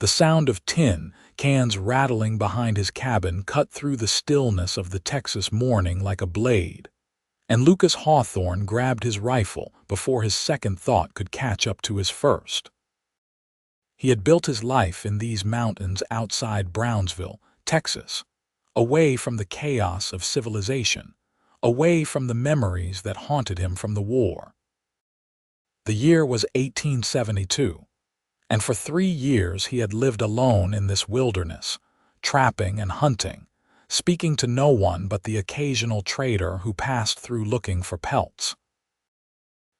The sound of tin cans rattling behind his cabin cut through the stillness of the Texas morning like a blade, and Lucas Hawthorne grabbed his rifle before his second thought could catch up to his first. He had built his life in these mountains outside Brownsville, Texas, away from the chaos of civilization, away from the memories that haunted him from the war. The year was 1872, and for 3 years he had lived alone in this wilderness, trapping and hunting, speaking to no one but the occasional trader who passed through looking for pelts.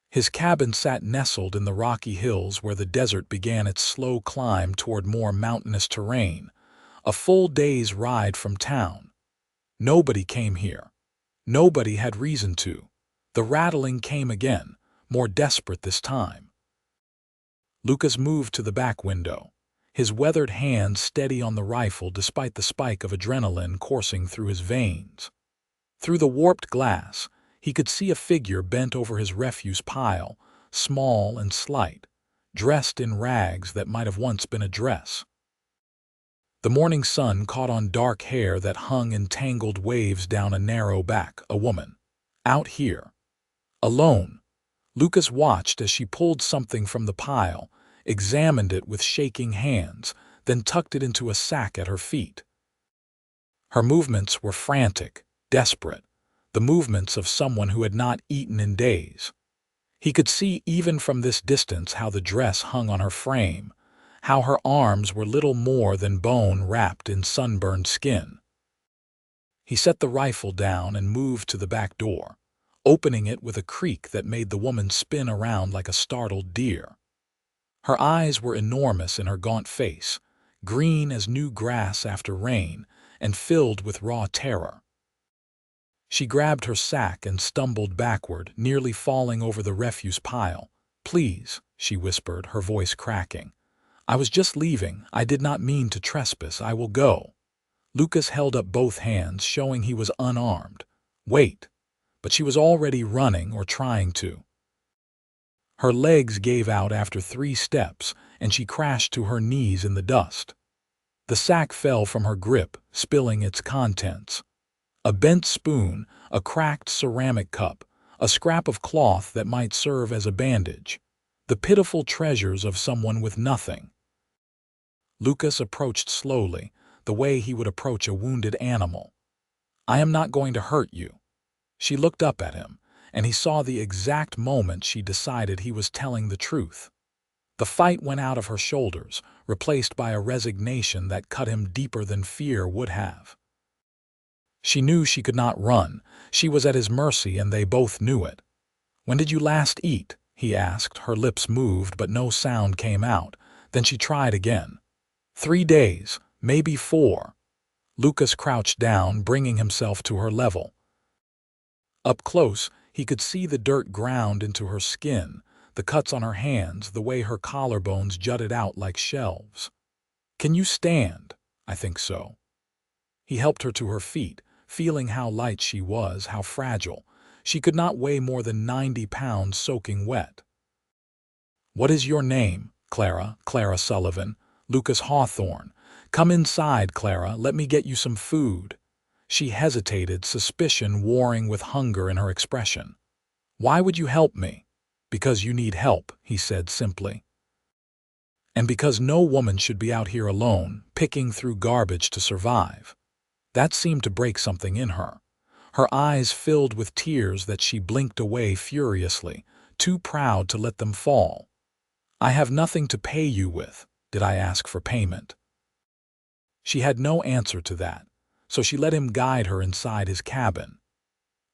His cabin sat nestled in the rocky hills where the desert began its slow climb toward more mountainous terrain, a full day's ride from town. Nobody came here. Nobody had reason to. The rattling came again, more desperate this time. Lucas moved to the back window, his weathered hand steady on the rifle despite the spike of adrenaline coursing through his veins. Through the warped glass, he could see a figure bent over his refuse pile, small and slight, dressed in rags that might have once been a dress. The morning sun caught on dark hair that hung in tangled waves down a narrow back. A woman. Out here. Alone. Lucas watched as she pulled something from the pile, examined it with shaking hands, then tucked it into a sack at her feet. Her movements were frantic, desperate, the movements of someone who had not eaten in days. He could see even from this distance how the dress hung on her frame, how her arms were little more than bone wrapped in sunburned skin. He set the rifle down and moved to the back door, opening it with a creak that made the woman spin around like a startled deer. Her eyes were enormous in her gaunt face, green as new grass after rain, and filled with raw terror. She grabbed her sack and stumbled backward, nearly falling over the refuse pile. "Please," she whispered, her voice cracking. "I was just leaving. I did not mean to trespass. I will go." Lucas held up both hands, showing he was unarmed. "Wait." But she was already running or trying to. Her legs gave out after 3 steps, and she crashed to her knees in the dust. The sack fell from her grip, spilling its contents. A bent spoon, a cracked ceramic cup, a scrap of cloth that might serve as a bandage. The pitiful treasures of someone with nothing. Lucas approached slowly, the way he would approach a wounded animal. "I am not going to hurt you." She looked up at him, and he saw the exact moment she decided he was telling the truth. The fight went out of her shoulders, replaced by a resignation that cut him deeper than fear would have. She knew she could not run. She was at his mercy, and they both knew it. "When did you last eat?" he asked. Her lips moved, but no sound came out. Then she tried again. 3 days, maybe 4. Lucas crouched down, bringing himself to her level. Up close, he could see the dirt ground into her skin, the cuts on her hands, the way her collarbones jutted out like shelves. "Can you stand?" "I think so." He helped her to her feet, feeling how light she was, how fragile. She could not weigh more than 90 pounds soaking wet. "What is your name?" "Clara. Clara Sullivan." "Lucas Hawthorne." "Come inside, Clara. Let me get you some food." She hesitated, suspicion warring with hunger in her expression. "Why would you help me?" "Because you need help," he said simply. "And because no woman should be out here alone, picking through garbage to survive." That seemed to break something in her. Her eyes filled with tears that she blinked away furiously, too proud to let them fall. "I have nothing to pay you with. Did I ask for payment?" She had no answer to that, so she let him guide her inside his cabin.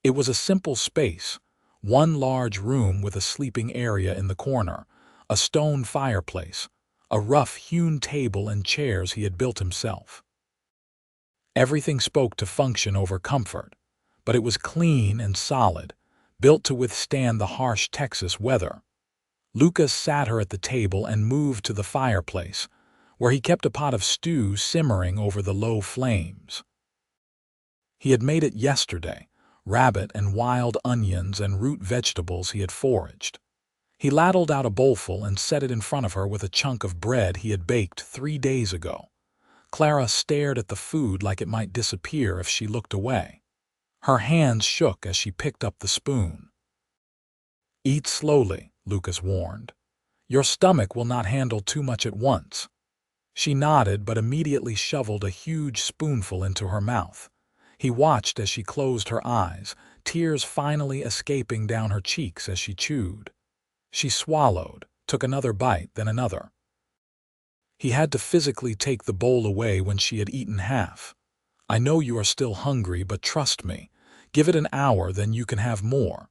It was a simple space, one large room with a sleeping area in the corner, a stone fireplace, a rough-hewn table and chairs he had built himself. Everything spoke to function over comfort, but it was clean and solid, built to withstand the harsh Texas weather. Lucas sat her at the table and moved to the fireplace, where he kept a pot of stew simmering over the low flames. He had made it yesterday, rabbit and wild onions and root vegetables he had foraged. He ladled out a bowlful and set it in front of her with a chunk of bread he had baked 3 days ago. Clara stared at the food like it might disappear if she looked away. Her hands shook as she picked up the spoon. "Eat slowly," Lucas warned. "Your stomach will not handle too much at once." She nodded but immediately shoveled a huge spoonful into her mouth. He watched as she closed her eyes, tears finally escaping down her cheeks as she chewed. She swallowed, took another bite, then another. He had to physically take the bowl away when she had eaten half. "I know you are still hungry, but trust me. Give it an hour, then you can have more."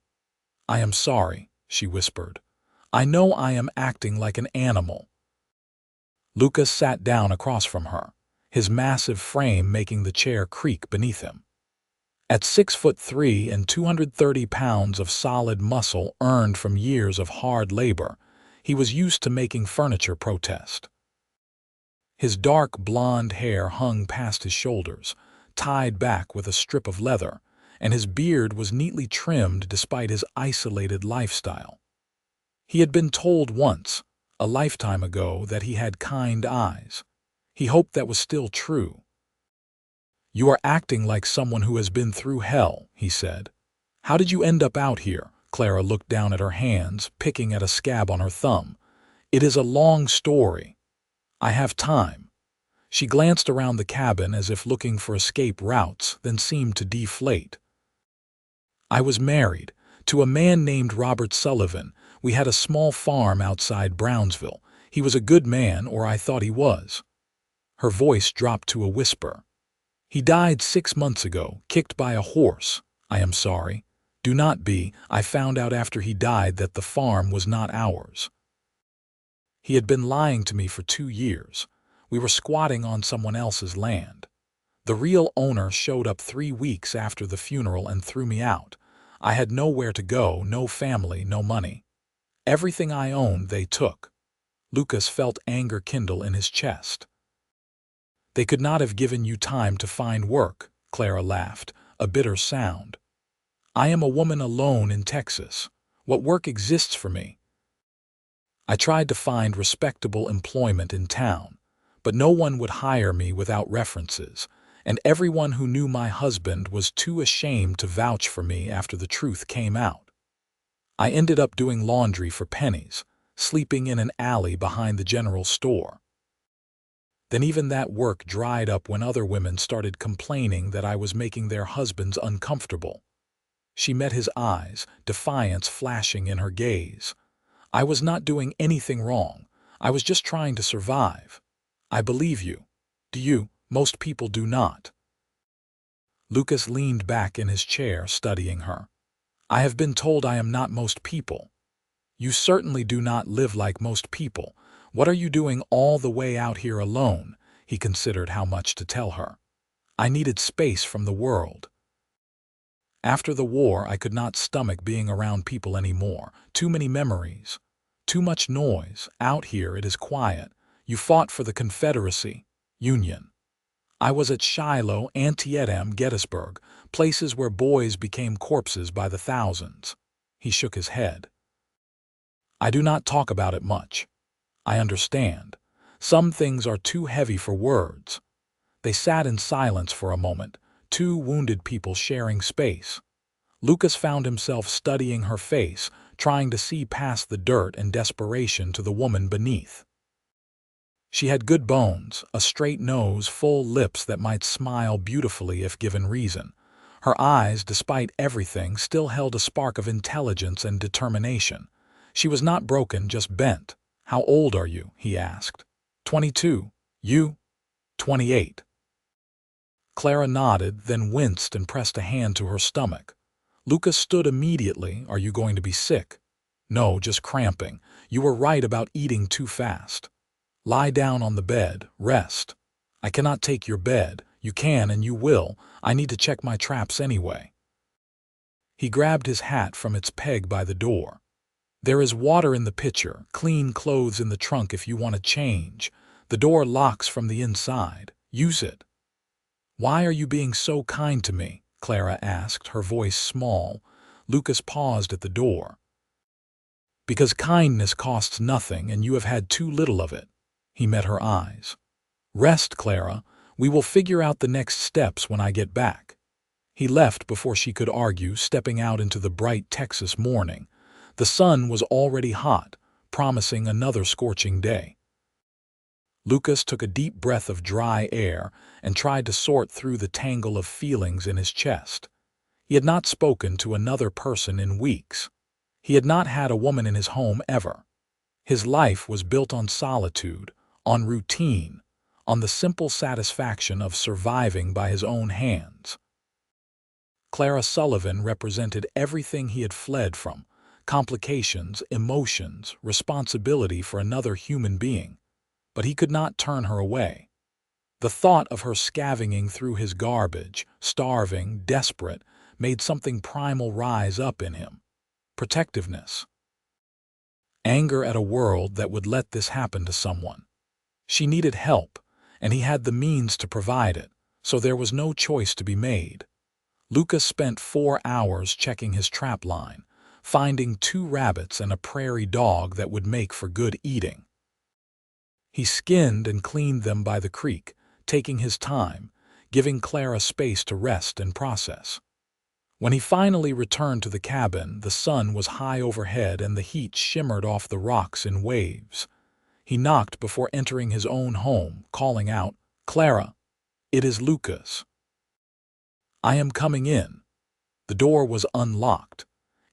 "I am sorry," she whispered. "I know I am acting like an animal." Lucas sat down across from her, his massive frame making the chair creak beneath him. At 6'3" and 230 pounds of solid muscle earned from years of hard labor, he was used to making furniture protest. His dark blonde hair hung past his shoulders, tied back with a strip of leather, and his beard was neatly trimmed despite his isolated lifestyle. He had been told once, a lifetime ago, that he had kind eyes. He hoped that was still true. "You are acting like someone who has been through hell," he said. "How did you end up out here?" Clara looked down at her hands, picking at a scab on her thumb. "It is a long story." "I have time." She glanced around the cabin as if looking for escape routes, then seemed to deflate. "I was married to a man named Robert Sullivan. We had a small farm outside Brownsville. He was a good man, or I thought he was." Her voice dropped to a whisper. "He died 6 months ago, kicked by a horse. I am sorry. Do not be. I found out after he died that the farm was not ours. He had been lying to me for 2 years. We were squatting on someone else's land. The real owner showed up 3 weeks after the funeral and threw me out. I had nowhere to go, no family, no money. Everything I owned they took." Lucas felt anger kindle in his chest. "They could not have given you time to find work," Clara laughed, a bitter sound. "I am a woman alone in Texas. What work exists for me? I tried to find respectable employment in town, but no one would hire me without references, and everyone who knew my husband was too ashamed to vouch for me after the truth came out. I ended up doing laundry for pennies, sleeping in an alley behind the general store. Then even that work dried up when other women started complaining that I was making their husbands uncomfortable." She met his eyes, defiance flashing in her gaze. "I was not doing anything wrong. I was just trying to survive. I believe you. Do you? Most people do not." Lucas leaned back in his chair, studying her. "I have been told I am not most people." "You certainly do not live like most people. What are you doing all the way out here alone?" He considered how much to tell her. "I needed space from the world. After the war, I could not stomach being around people anymore. Too many memories. Too much noise. Out here it is quiet. You fought for the Confederacy, Union. I was at Shiloh, Antietam, Gettysburg, places where boys became corpses by the thousands." He shook his head. "I do not talk about it much. I understand. Some things are too heavy for words." They sat in silence for a moment, 2 wounded people sharing space. Lucas found himself studying her face, trying to see past the dirt and desperation to the woman beneath. She had good bones, a straight nose, full lips that might smile beautifully if given reason. Her eyes, despite everything, still held a spark of intelligence and determination. She was not broken, just bent. "How old are you?" he asked. 22. "You?" 28. Clara nodded, then winced and pressed a hand to her stomach. Lucas stood immediately. "Are you going to be sick?" "No, just cramping. You were right about eating too fast. Lie down on the bed, rest." "I cannot take your bed." "You can and you will. I need to check my traps anyway." He grabbed his hat from its peg by the door. "There is water in the pitcher, clean clothes in the trunk if you want to change. The door locks from the inside. Use it." "Why are you being so kind to me?" Clara asked, her voice small. Lucas paused at the door. Because kindness costs nothing and you have had too little of it. He met her eyes. Rest, Clara. We will figure out the next steps when I get back. He left before she could argue, stepping out into the bright Texas morning. The sun was already hot, promising another scorching day. Lucas took a deep breath of dry air and tried to sort through the tangle of feelings in his chest. He had not spoken to another person in weeks. He had not had a woman in his home ever. His life was built on solitude, on routine, on the simple satisfaction of surviving by his own hands. Clara Sullivan represented everything he had fled from: complications, emotions, responsibility for another human being. But he could not turn her away. The thought of her scavenging through his garbage, starving, desperate, made something primal rise up in him. Protectiveness. Anger at a world that would let this happen to someone. She needed help, and he had the means to provide it, so there was no choice to be made. Lucas spent 4 hours checking his trap line, finding 2 rabbits and a prairie dog that would make for good eating. He skinned and cleaned them by the creek, taking his time, giving Clara space to rest and process. When he finally returned to the cabin, the sun was high overhead and the heat shimmered off the rocks in waves. He knocked before entering his own home, calling out, "Clara, it is Lucas." "I am coming in." The door was unlocked.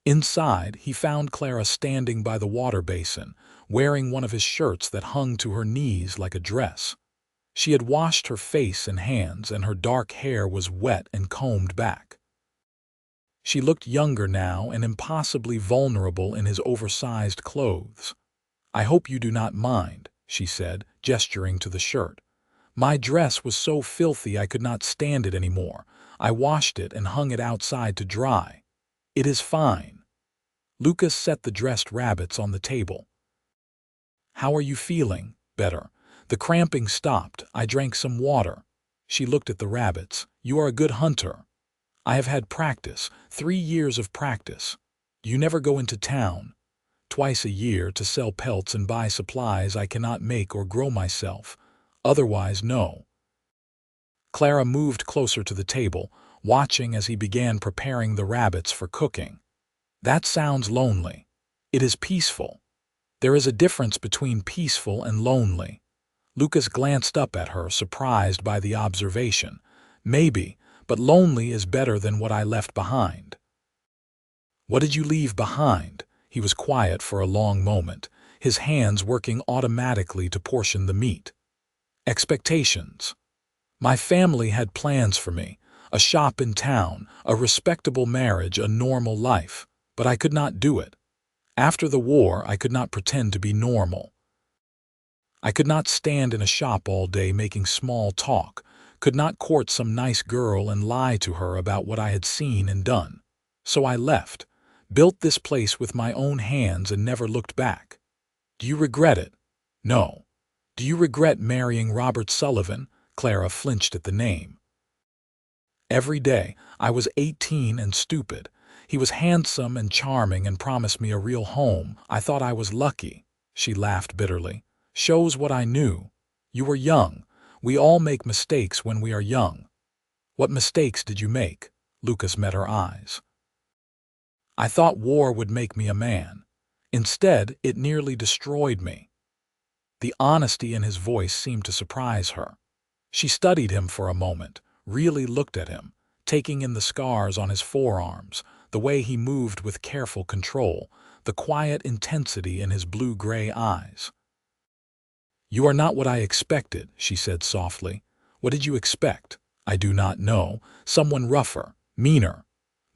Inside, he found Clara standing by the water basin, wearing one of his shirts that hung to her knees like a dress. She had washed her face and hands, and her dark hair was wet and combed back. She looked younger now and impossibly vulnerable in his oversized clothes. "I hope you do not mind," she said, gesturing to the shirt. "My dress was so filthy I could not stand it anymore. I washed it and hung it outside to dry. It is fine." Lucas set the dressed rabbits on the table. "How are you feeling?" "Better. The cramping stopped. I drank some water." She looked at the rabbits. "You are a good hunter." "I have had practice, 3 years of practice." "You never go into town?" "Twice a year to sell pelts and buy supplies I cannot make or grow myself. Otherwise, no." Clara moved closer to the table, watching as he began preparing the rabbits for cooking. "That sounds lonely." "It is peaceful." "There is a difference between peaceful and lonely." Lucas glanced up at her, surprised by the observation. "Maybe, but lonely is better than what I left behind." "What did you leave behind?" He was quiet for a long moment, his hands working automatically to portion the meat. "Expectations. My family had plans for me, a shop in town, a respectable marriage, a normal life, but I could not do it. After the war, I could not pretend to be normal. I could not stand in a shop all day making small talk, could not court some nice girl and lie to her about what I had seen and done. So I left, built this place with my own hands and never looked back." "Do you regret it?" "No." "Do you regret marrying Robert Sullivan?" Clara flinched at the name. "Every day. I was 18 and stupid. He was handsome and charming and promised me a real home. I thought I was lucky." She laughed bitterly. "Shows what I knew. You were young. We all make mistakes when we are young." "What mistakes did you make?" Lucas met her eyes. "I thought war would make me a man. Instead, it nearly destroyed me." The honesty in his voice seemed to surprise her. She studied him for a moment, really looked at him, taking in the scars on his forearms, the way he moved with careful control, the quiet intensity in his blue-gray eyes. "You are not what I expected," she said softly. "What did you expect?" "I do not know. Someone rougher, meaner.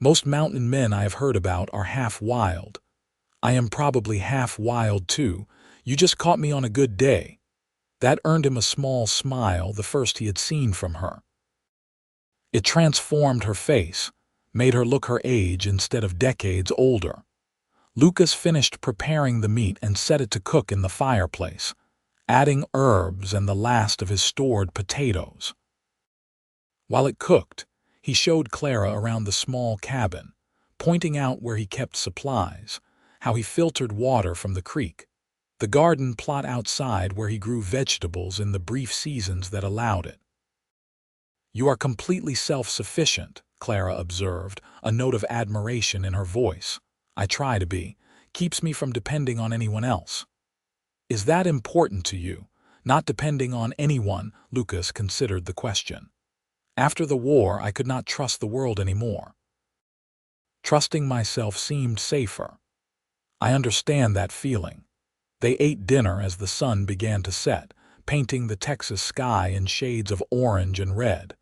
Most mountain men I have heard about are half wild. I am probably half wild too. You just caught me on a good day." That earned him a small smile, the first he had seen from her. It transformed her face, made her look her age instead of decades older. Lucas finished preparing the meat and set it to cook in the fireplace, adding herbs and the last of his stored potatoes. While it cooked, he showed Clara around the small cabin, pointing out where he kept supplies, how he filtered water from the creek, the garden plot outside where he grew vegetables in the brief seasons that allowed it. "You are completely self-sufficient," Clara observed, a note of admiration in her voice. "I try to be. Keeps me from depending on anyone else." "Is that important to you? Not depending on anyone?" Lucas considered the question. "After the war, I could not trust the world anymore. Trusting myself seemed safer." "I understand that feeling." They ate dinner as the sun began to set, painting the Texas sky in shades of orange and red.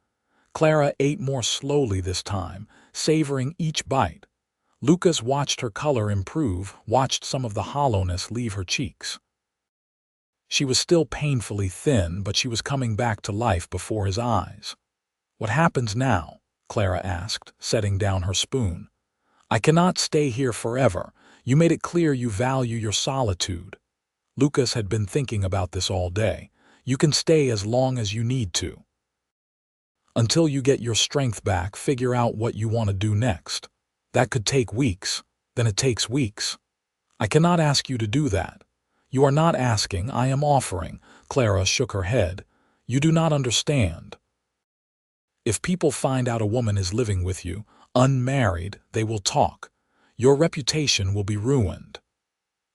Clara ate more slowly this time, savoring each bite. Lucas watched her color improve, watched some of the hollowness leave her cheeks. She was still painfully thin, but she was coming back to life before his eyes. "What happens now?" Clara asked, setting down her spoon. "I cannot stay here forever. You made it clear you value your solitude." Lucas had been thinking about this all day. "You can stay as long as you need to. Until you get your strength back, figure out what you want to do next. That could take weeks. Then it takes weeks. I cannot ask you to do that." "You are not asking, I am offering." Clara shook her head. "You do not understand. If people find out a woman is living with you, unmarried, they will talk. Your reputation will be ruined."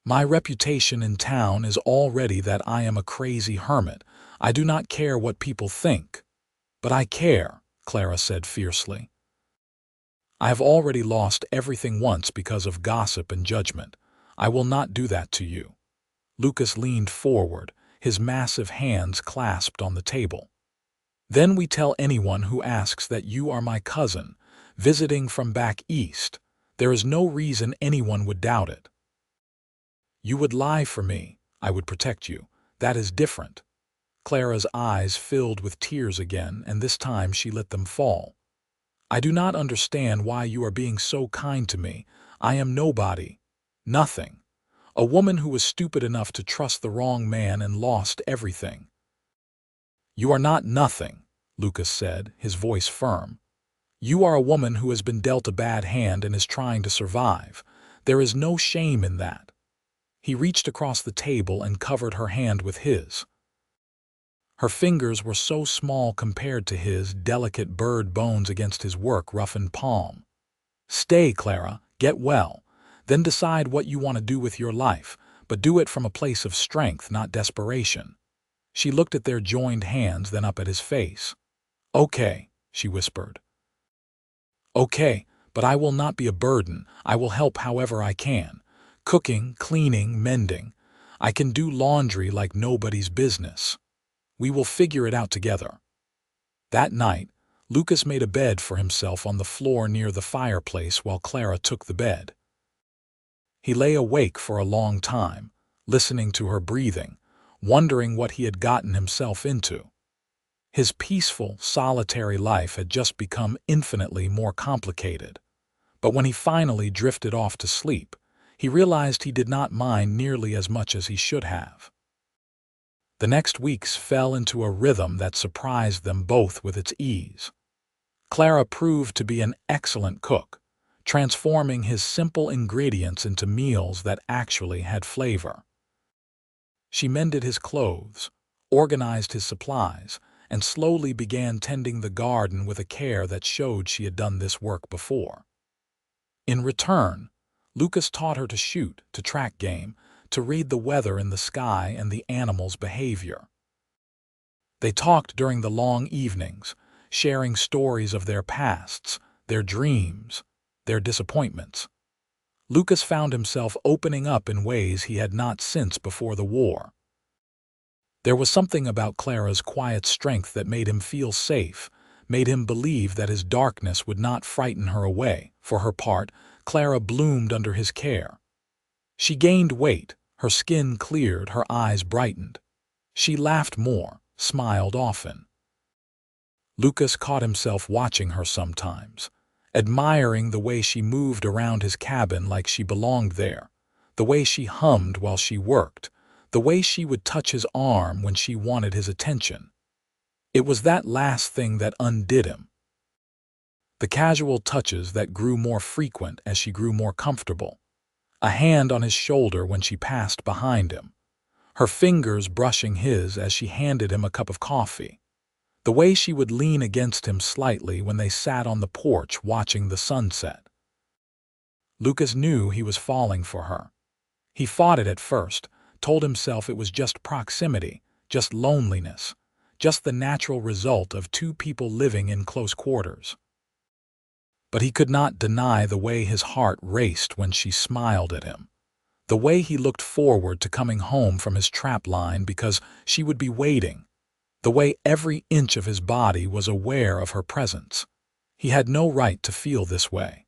"My reputation in town is already that I am a crazy hermit. I do not care what people think." "But I care," Clara said fiercely. "I have already lost everything once because of gossip and judgment. I will not do that to you." Lucas leaned forward, his massive hands clasped on the table. "Then we tell anyone who asks that you are my cousin, visiting from back east. There is no reason anyone would doubt it. You would lie for me. I would protect you. That is different." Clara's eyes filled with tears again, and this time she let them fall. "I do not understand why you are being so kind to me. I am nobody. Nothing. A woman who was stupid enough to trust the wrong man and lost everything." "You are not nothing," Lucas said, his voice firm. "You are a woman who has been dealt a bad hand and is trying to survive. There is no shame in that." He reached across the table and covered her hand with his. Her fingers were so small compared to his delicate bird bones against his work-roughened palm. "Stay, Clara. Get well. Then decide what you want to do with your life, but do it from a place of strength, not desperation." She looked at their joined hands, then up at his face. "Okay," she whispered. "Okay, but I will not be a burden. I will help however I can. Cooking, cleaning, mending. I can do laundry like nobody's business. We will figure it out together." That night, Lucas made a bed for himself on the floor near the fireplace while Clara took the bed. He lay awake for a long time, listening to her breathing, wondering what he had gotten himself into. His peaceful, solitary life had just become infinitely more complicated. But when he finally drifted off to sleep, he realized he did not mind nearly as much as he should have. The next weeks fell into a rhythm that surprised them both with its ease. Clara proved to be an excellent cook, transforming his simple ingredients into meals that actually had flavor. She mended his clothes, organized his supplies, and slowly began tending the garden with a care that showed she had done this work before. In return, Lucas taught her to shoot, to track game, to read the weather in the sky and the animals' behavior. They talked during the long evenings, sharing stories of their pasts, their dreams, their disappointments. Lucas found himself opening up in ways he had not since before the war. There was something about Clara's quiet strength that made him feel safe, made him believe that his darkness would not frighten her away. For her part, Clara bloomed under his care. She gained weight, her skin cleared, her eyes brightened. She laughed more, smiled often. Lucas caught himself watching her sometimes, admiring the way she moved around his cabin like she belonged there, the way she hummed while she worked, the way she would touch his arm when she wanted his attention. It was that last thing that undid him. The casual touches that grew more frequent as she grew more comfortable. a hand on his shoulder when she passed behind him, her fingers brushing his as she handed him a cup of coffee, the way she would lean against him slightly when they sat on the porch watching the sunset. Lucas knew he was falling for her. He fought it at first, told himself it was just proximity, just loneliness, just the natural result of two people living in close quarters. But he could not deny the way his heart raced when she smiled at him, the way he looked forward to coming home from his trap line because she would be waiting, the way every inch of his body was aware of her presence. He had no right to feel this way.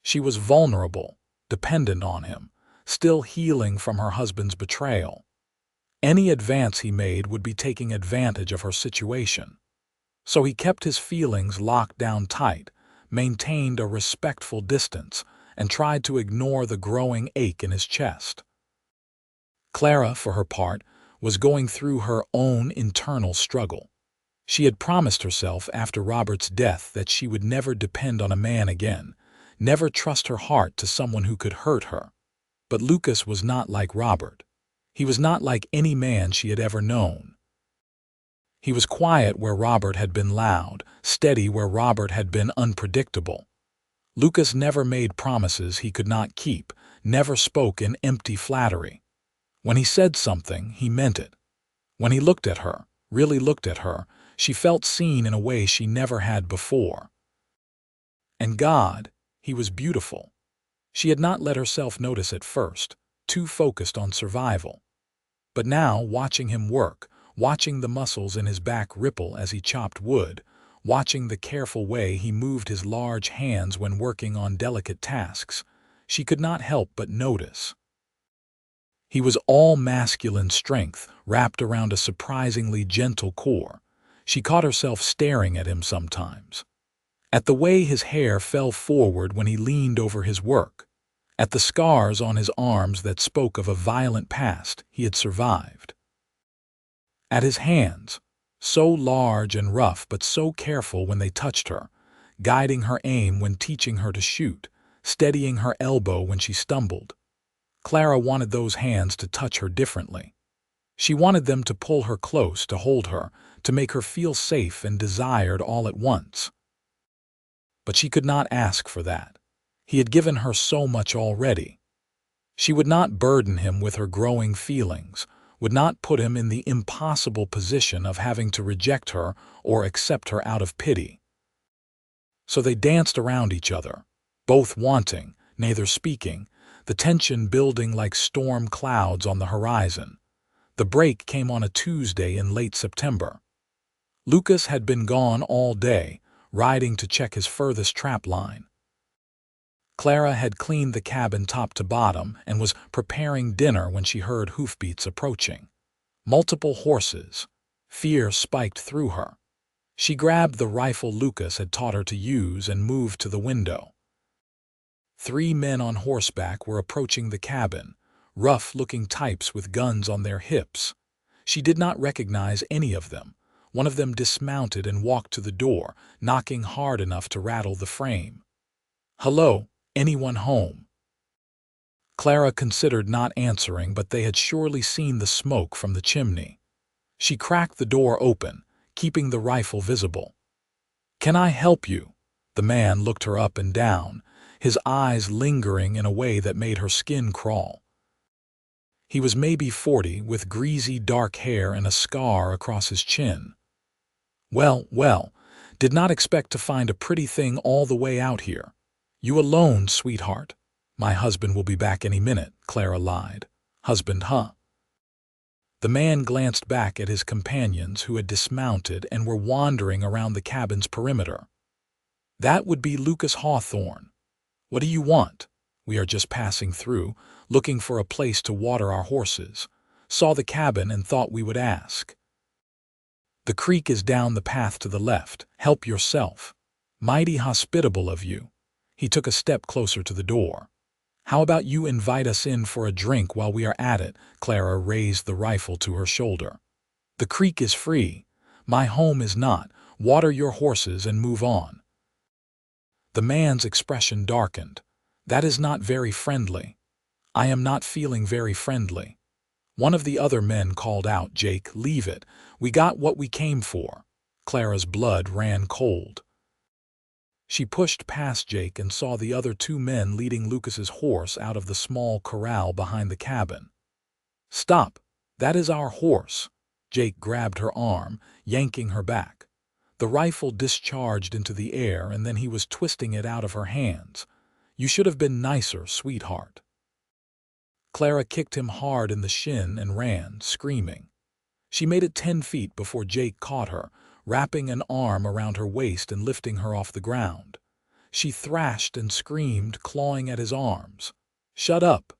She was vulnerable, dependent on him, still healing from her husband's betrayal. Any advance he made would be taking advantage of her situation. So he kept his feelings locked down tight, maintained a respectful distance, and tried to ignore the growing ache in his chest. Clara, for her part, was going through her own internal struggle. She had promised herself after Robert's death that she would never depend on a man again, never trust her heart to someone who could hurt her. But Lucas was not like Robert. He was not like any man she had ever known. He was quiet where Robert had been loud, steady where Robert had been unpredictable. Lucas never made promises he could not keep, never spoke in empty flattery. When he said something, he meant it. When he looked at her, really looked at her, she felt seen in a way she never had before. And God, he was beautiful. She had not let herself notice at first, too focused on survival. But now, watching him work, watching the muscles in his back ripple as he chopped wood, watching the careful way he moved his large hands when working on delicate tasks, she could not help but notice. He was all masculine strength, wrapped around a surprisingly gentle core. She caught herself staring at him sometimes. At the way his hair fell forward when he leaned over his work, at the scars on his arms that spoke of a violent past he had survived. At his hands, so large and rough but so careful when they touched her, guiding her aim when teaching her to shoot, steadying her elbow when she stumbled. Clara wanted those hands to touch her differently. She wanted them to pull her close, to hold her, to make her feel safe and desired all at once. But she could not ask for that. He had given her so much already. She would not burden him with her growing feelings, would not put him in the impossible position of having to reject her or accept her out of pity. So they danced around each other, both wanting, neither speaking, the tension building like storm clouds on the horizon. The break came on a Tuesday in late September. Lucas had been gone all day, riding to check his furthest trap line. Clara had cleaned the cabin top to bottom and was preparing dinner when she heard hoofbeats approaching. Multiple horses. Fear spiked through her. She grabbed the rifle Lucas had taught her to use and moved to the window. 3 men on horseback were approaching the cabin, rough-looking types with guns on their hips. She did not recognize any of them. One of them dismounted and walked to the door, knocking hard enough to rattle the frame. "Hello, anyone home?" Clara considered not answering, but they had surely seen the smoke from the chimney. She cracked the door open, keeping the rifle visible. "Can I help you?" The man looked her up and down, his eyes lingering in a way that made her skin crawl. He was maybe 40, with greasy dark hair and a scar across his chin. Well, did not expect to find a pretty thing all the way out here. You alone, sweetheart?" "My husband will be back any minute," Clara lied. "Husband, huh?" The man glanced back at his companions who had dismounted and were wandering around the cabin's perimeter. "That would be Lucas Hawthorne. What do you want?" "We are just passing through, looking for a place to water our horses. Saw the cabin and thought we would ask." "The creek is down the path to the left. Help yourself." "Mighty hospitable of you." He took a step closer to the door. "How about you invite us in for a drink while we are at it?" Clara raised the rifle to her shoulder. "The creek is free. My home is not. Water your horses and move on." The man's expression darkened. That is not very friendly. I am not feeling very friendly. One of the other men called out, Jake, leave it. We got what we came for. Clara's blood ran cold. She pushed past Jake and saw the other two men leading Lucas's horse out of the small corral behind the cabin. Stop! That is our horse. Jake grabbed her arm, yanking her back. The rifle discharged into the air and then he was twisting it out of her hands. You should have been nicer, sweetheart. Clara kicked him hard in the shin and ran, screaming. She made it 10 feet before Jake caught her, wrapping an arm around her waist and lifting her off the ground. She thrashed and screamed, clawing at his arms. Shut up!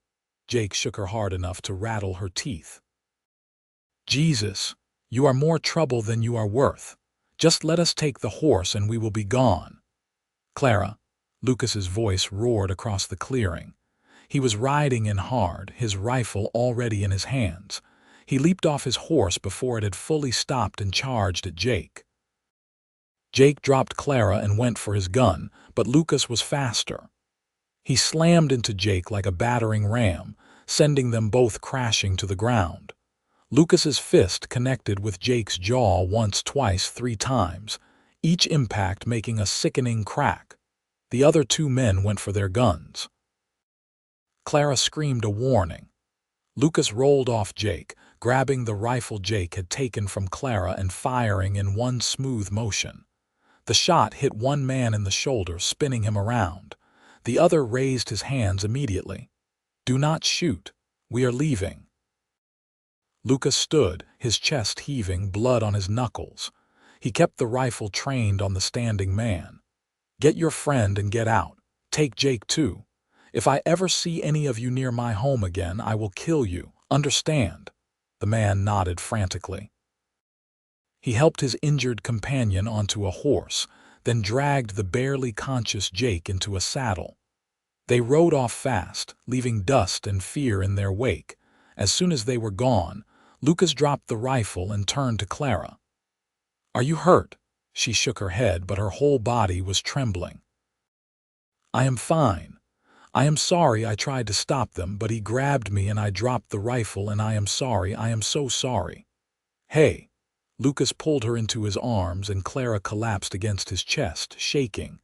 Jake shook her hard enough to rattle her teeth. Jesus, you are more trouble than you are worth. Just let us take the horse and we will be gone. Clara, Lucas's voice roared across the clearing. He was riding in hard, his rifle already in his hands. He leaped off his horse before it had fully stopped and charged at Jake. Jake dropped Clara and went for his gun, but Lucas was faster. He slammed into Jake like a battering ram, sending them both crashing to the ground. Lucas's fist connected with Jake's jaw once, twice, 3 times, each impact making a sickening crack. The other two men went for their guns. Clara screamed a warning. Lucas rolled off Jake, grabbing the rifle Jake had taken from Clara and firing in one smooth motion. The shot hit one man in the shoulder, spinning him around. The other raised his hands immediately. Do not shoot. We are leaving. Lucas stood, his chest heaving, blood on his knuckles. He kept the rifle trained on the standing man. Get your friend and get out. Take Jake too. If I ever see any of you near my home again, I will kill you. Understand? The man nodded frantically. He helped his injured companion onto a horse, then dragged the barely conscious Jake into a saddle. They rode off fast, leaving dust and fear in their wake. As soon as they were gone, Lucas dropped the rifle and turned to Clara. Are you hurt? She shook her head, but her whole body was trembling. I am fine. I am sorry I tried to stop them, but he grabbed me and I dropped the rifle and I am sorry, I am so sorry. Hey! Lucas pulled her into his arms and Clara collapsed against his chest, shaking.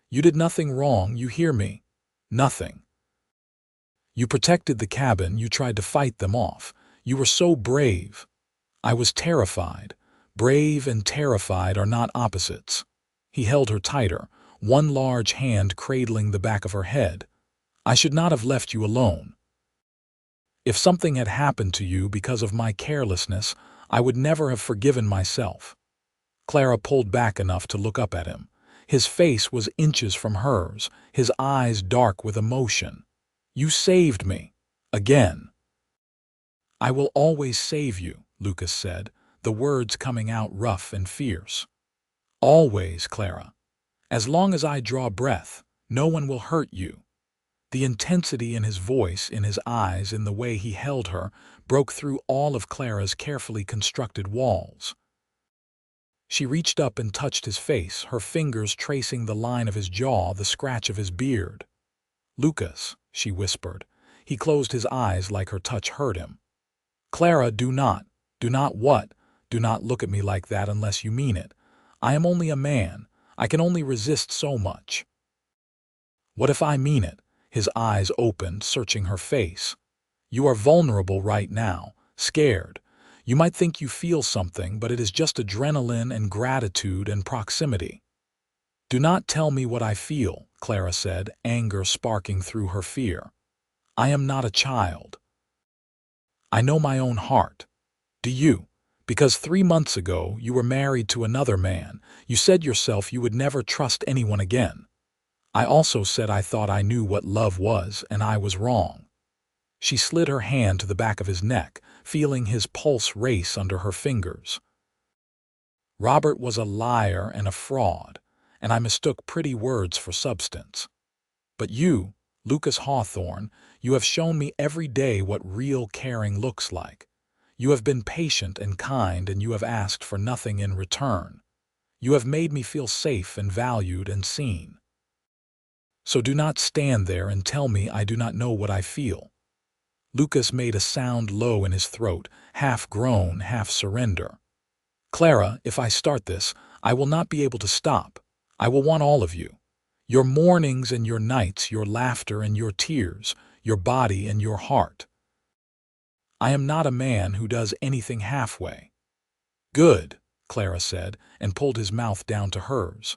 You did nothing wrong, you hear me? Nothing. You protected the cabin, you tried to fight them off. You were so brave. I was terrified. Brave and terrified are not opposites. He held her tighter, one large hand cradling the back of her head. I should not have left you alone. If something had happened to you because of my carelessness, I would never have forgiven myself. Clara pulled back enough to look up at him. His face was inches from hers, his eyes dark with emotion. You saved me. Again. I will always save you, Lucas said, the words coming out rough and fierce. Always, Clara. As long as I draw breath, no one will hurt you. The intensity in his voice, in his eyes, in the way he held her, broke through all of Clara's carefully constructed walls. She reached up and touched his face, her fingers tracing the line of his jaw, the scratch of his beard. Lucas, she whispered. He closed his eyes like her touch hurt him. Clara, do not what? Do not look at me like that unless you mean it. I am only a man. I can only resist so much. What if I mean it? His eyes opened, searching her face. You are vulnerable right now, scared. You might think you feel something, but it is just adrenaline and gratitude and proximity. Do not tell me what I feel, Clara said, anger sparking through her fear. I am not a child. I know my own heart. Do you? Because 3 months ago you were married to another man. You said yourself you would never trust anyone again. I also said I thought I knew what love was, and I was wrong. She slid her hand to the back of his neck, feeling his pulse race under her fingers. Robert was a liar and a fraud, and I mistook pretty words for substance. But you, Lucas Hawthorne, you have shown me every day what real caring looks like. You have been patient and kind, and you have asked for nothing in return. You have made me feel safe and valued and seen. So do not stand there and tell me I do not know what I feel." Lucas made a sound low in his throat, half groan, half surrender. "Clara, if I start this, I will not be able to stop. I will want all of you. Your mornings and your nights, your laughter and your tears, your body and your heart. I am not a man who does anything halfway." "Good," Clara said, and pulled his mouth down to hers.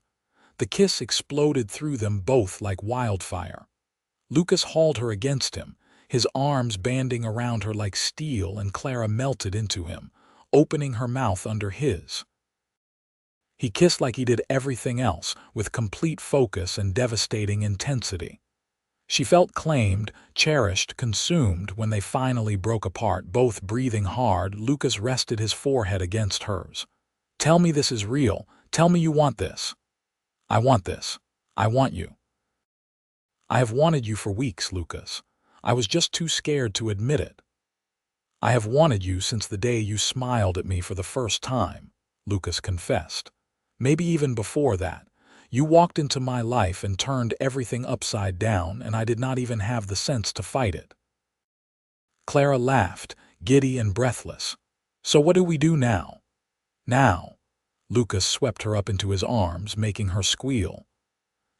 The kiss exploded through them both like wildfire. Lucas hauled her against him, his arms banding around her like steel, and Clara melted into him, opening her mouth under his. He kissed like he did everything else, with complete focus and devastating intensity. She felt claimed, cherished, consumed when they finally broke apart, both breathing hard. Lucas rested his forehead against hers. "Tell me this is real. Tell me you want this." "I want this. I want you." "I have wanted you for weeks, Lucas. I was just too scared to admit it." "I have wanted you since the day you smiled at me for the first time," Lucas confessed. "Maybe even before that. You walked into my life and turned everything upside down, and I did not even have the sense to fight it." Clara laughed, giddy and breathless. "So what do we do now?" "Now." Lucas swept her up into his arms, making her squeal.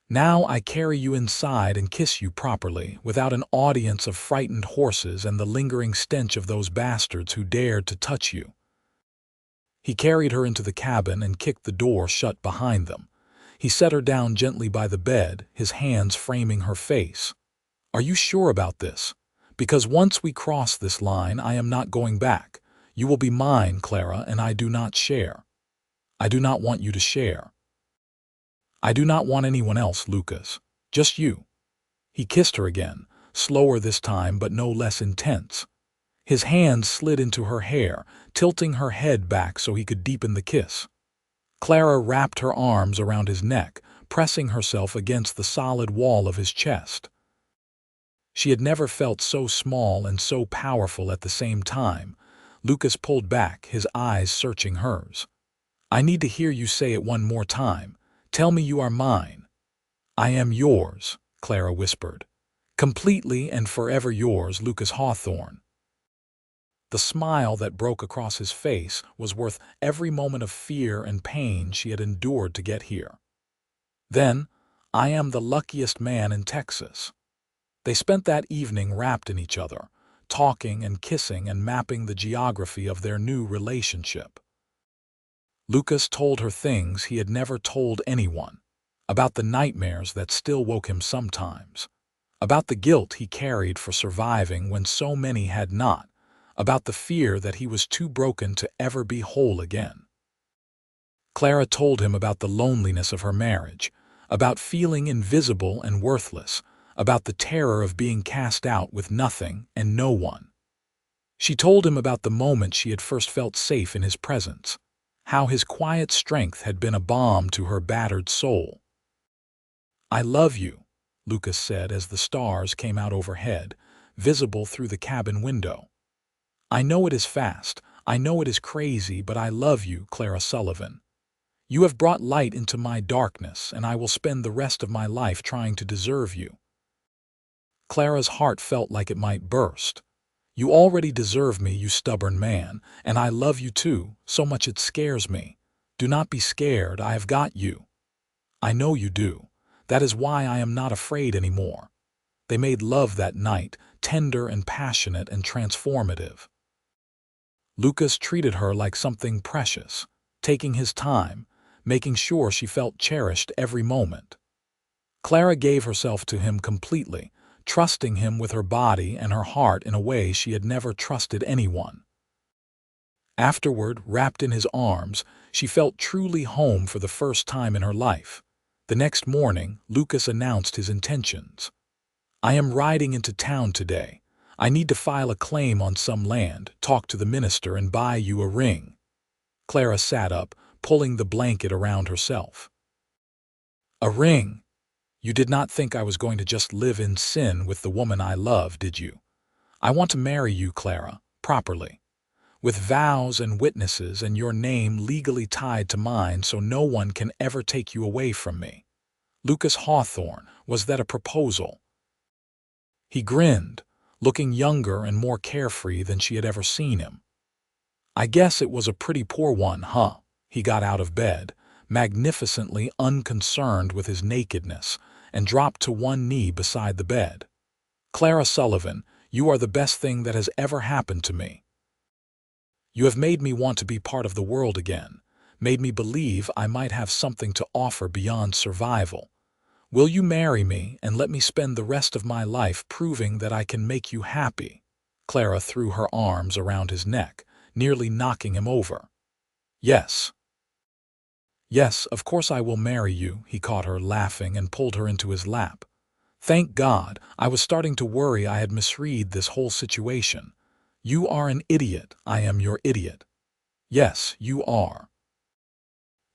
"Now I carry you inside and kiss you properly, without an audience of frightened horses and the lingering stench of those bastards who dared to touch you." He carried her into the cabin and kicked the door shut behind them. He set her down gently by the bed, his hands framing her face. "Are you sure about this? Because once we cross this line, I am not going back. You will be mine, Clara, and I do not share. I do not want you to share. I do not want anyone else, Lucas. Just you." He kissed her again, slower this time but no less intense. His hands slid into her hair, tilting her head back so he could deepen the kiss. Clara wrapped her arms around his neck, pressing herself against the solid wall of his chest. She had never felt so small and so powerful at the same time. Lucas pulled back, his eyes searching hers. "I need to hear you say it one more time. Tell me you are mine." "I am yours," Clara whispered. "Completely and forever yours, Lucas Hawthorne." The smile that broke across his face was worth every moment of fear and pain she had endured to get here. Then, "I am the luckiest man in Texas." They spent that evening wrapped in each other, talking and kissing and mapping the geography of their new relationship. Lucas told her things he had never told anyone, about the nightmares that still woke him sometimes, about the guilt he carried for surviving when so many had not, about the fear that he was too broken to ever be whole again. Clara told him about the loneliness of her marriage, about feeling invisible and worthless, about the terror of being cast out with nothing and no one. She told him about the moment she had first felt safe in his presence, how his quiet strength had been a balm to her battered soul. "I love you," Lucas said as the stars came out overhead, visible through the cabin window. "I know it is fast, I know it is crazy, but I love you, Clara Sullivan. You have brought light into my darkness, and I will spend the rest of my life trying to deserve you." Clara's heart felt like it might burst. "You already deserve me, you stubborn man, and I love you too, so much it scares me. Do not be scared, I have got you." "I know you do. That is why I am not afraid anymore." They made love that night, tender and passionate and transformative. Lucas treated her like something precious, taking his time, making sure she felt cherished every moment. Clara gave herself to him completely, trusting him with her body and her heart in a way she had never trusted anyone. Afterward, wrapped in his arms, she felt truly home for the first time in her life. The next morning, Lucas announced his intentions. "I am riding into town today. I need to file a claim on some land, talk to the minister, and buy you a ring." Clara sat up, pulling the blanket around herself. "A ring? You did not think I was going to just live in sin with the woman I love, did you? I want to marry you, Clara, properly, with vows and witnesses and your name legally tied to mine so no one can ever take you away from me. Lucas Hawthorne, was that a proposal? He grinned, looking younger and more carefree than she had ever seen him. I guess it was a pretty poor one, huh? He got out of bed, magnificently unconcerned with his nakedness, and dropped to one knee beside the bed. Clara Sullivan, you are the best thing that has ever happened to me. You have made me want to be part of the world again, made me believe I might have something to offer beyond survival. Will you marry me and let me spend the rest of my life proving that I can make you happy? Clara threw her arms around his neck, nearly knocking him over. Yes. Yes, of course I will marry you, he caught her laughing and pulled her into his lap. Thank God, I was starting to worry I had misread this whole situation. You are an idiot, I am your idiot. Yes, you are.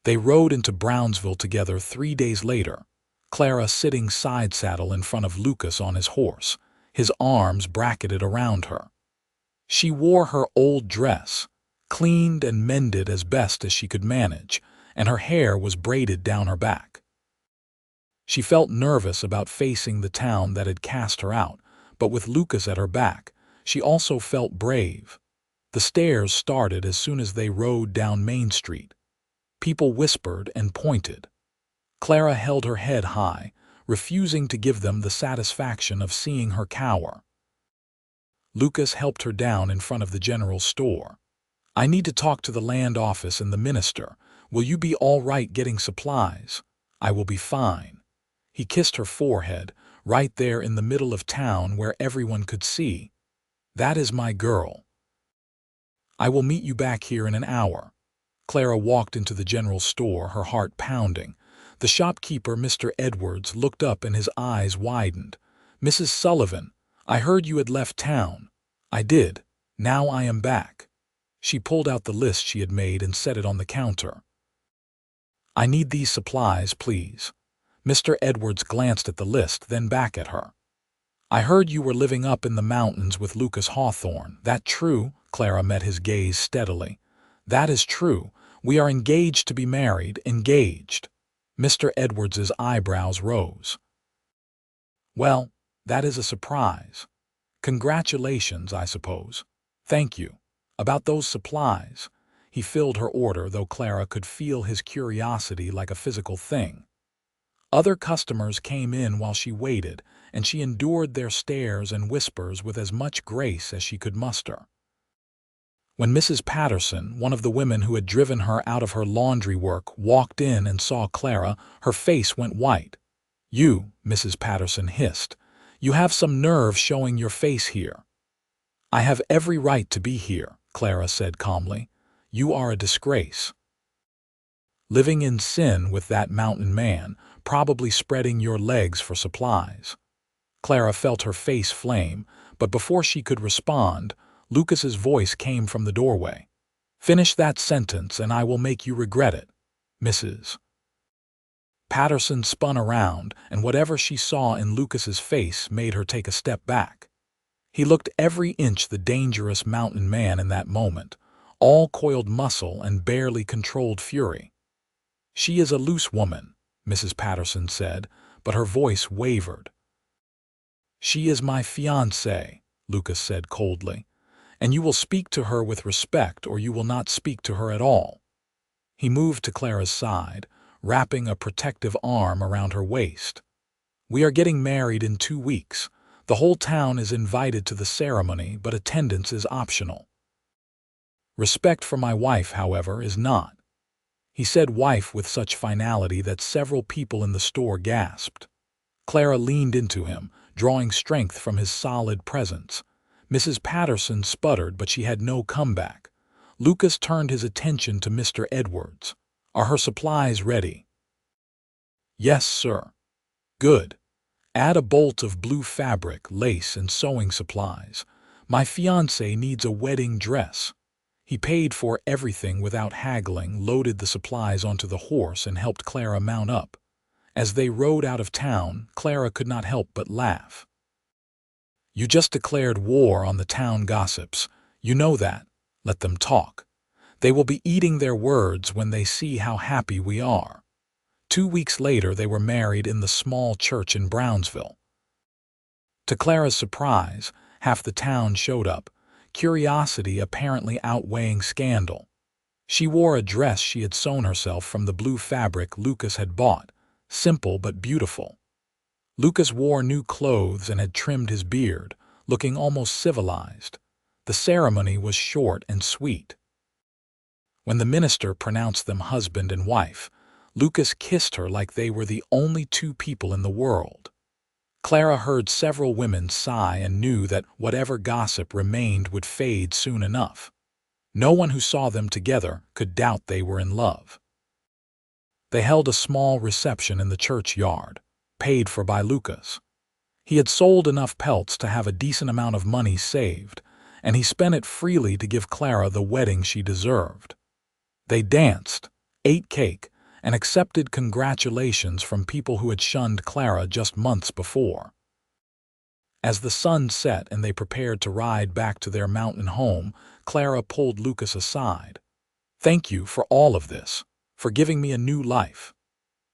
They rode into Brownsville together 3 days later, Clara sitting side saddle in front of Lucas on his horse, his arms bracketed around her. She wore her old dress, cleaned and mended as best as she could manage, and her hair was braided down her back. She felt nervous about facing the town that had cast her out, but with Lucas at her back, she also felt brave. The stares started as soon as they rode down Main Street. People whispered and pointed. Clara held her head high, refusing to give them the satisfaction of seeing her cower. Lucas helped her down in front of the general store. I need to talk to the land office and the minister. Will you be all right getting supplies? I will be fine. He kissed her forehead, right there in the middle of town where everyone could see. That is my girl. I will meet you back here in an hour. Clara walked into the general store, her heart pounding. The shopkeeper, Mr. Edwards, looked up and his eyes widened. Mrs. Sullivan, I heard you had left town. I did. Now I am back. She pulled out the list she had made and set it on the counter. I need these supplies, please. Mr. Edwards glanced at the list, then back at her. I heard you were living up in the mountains with Lucas Hawthorne. That true? Clara met his gaze steadily. That is true. We are engaged to be married, engaged. Mr. Edwards's eyebrows rose. Well, that is a surprise. Congratulations, I suppose. Thank you. About those supplies. He filled her order, though Clara could feel his curiosity like a physical thing. Other customers came in while she waited, and she endured their stares and whispers with as much grace as she could muster. When Mrs. Patterson, one of the women who had driven her out of her laundry work, walked in and saw Clara, her face went white. You, Mrs. Patterson hissed, you have some nerve showing your face here. I have every right to be here, Clara said calmly. You are a disgrace. Living in sin with that mountain man, probably spreading your legs for supplies. Clara felt her face flame, but before she could respond, Lucas's voice came from the doorway. Finish that sentence and I will make you regret it, Mrs. Patterson spun around, and whatever she saw in Lucas's face made her take a step back. He looked every inch the dangerous mountain man in that moment, all coiled muscle and barely controlled fury. She is a loose woman, Mrs. Patterson said, but her voice wavered. She is my fiancée, Lucas said coldly, and you will speak to her with respect or you will not speak to her at all. He moved to Clara's side, wrapping a protective arm around her waist. We are getting married in 2 weeks. The whole town is invited to the ceremony, but attendance is optional. Respect for my wife, however, is not. He said wife with such finality that several people in the store gasped. Clara leaned into him, drawing strength from his solid presence. Mrs. Patterson sputtered, but she had no comeback. Lucas turned his attention to Mr. Edwards. Are her supplies ready? Yes, sir. Good. Add a bolt of blue fabric, lace, and sewing supplies. My fiancé needs a wedding dress. He paid for everything without haggling, loaded the supplies onto the horse, and helped Clara mount up. As they rode out of town, Clara could not help but laugh. You just declared war on the town gossips. You know that. Let them talk. They will be eating their words when they see how happy we are. 2 weeks later, they were married in the small church in Brownsville. To Clara's surprise, half the town showed up, curiosity apparently outweighing scandal. She wore a dress she had sewn herself from the blue fabric Lucas had bought, simple but beautiful. Lucas wore new clothes and had trimmed his beard, looking almost civilized. The ceremony was short and sweet. When the minister pronounced them husband and wife, Lucas kissed her like they were the only two people in the world. Clara heard several women sigh and knew that whatever gossip remained would fade soon enough. No one who saw them together could doubt they were in love. They held a small reception in the churchyard, paid for by Lucas. He had sold enough pelts to have a decent amount of money saved, and he spent it freely to give Clara the wedding she deserved. They danced, ate cake, and accepted congratulations from people who had shunned Clara just months before. As the sun set and they prepared to ride back to their mountain home, Clara pulled Lucas aside. "Thank you for all of this, for giving me a new life."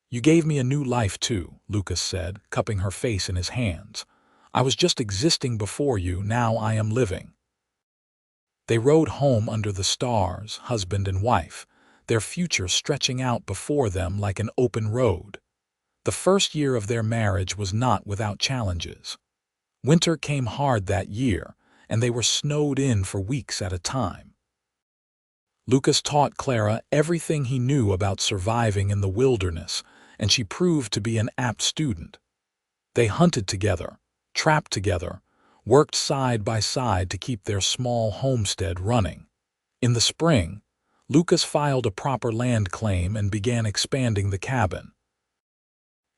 "You gave me a new life too," Lucas said, cupping her face in his hands. "I was just existing before you, now I am living." They rode home under the stars, husband and wife, their future stretching out before them like an open road. The first year of their marriage was not without challenges. Winter came hard that year, and they were snowed in for weeks at a time. Lucas taught Clara everything he knew about surviving in the wilderness, and she proved to be an apt student. They hunted together, trapped together, worked side by side to keep their small homestead running. In the spring, Lucas filed a proper land claim and began expanding the cabin.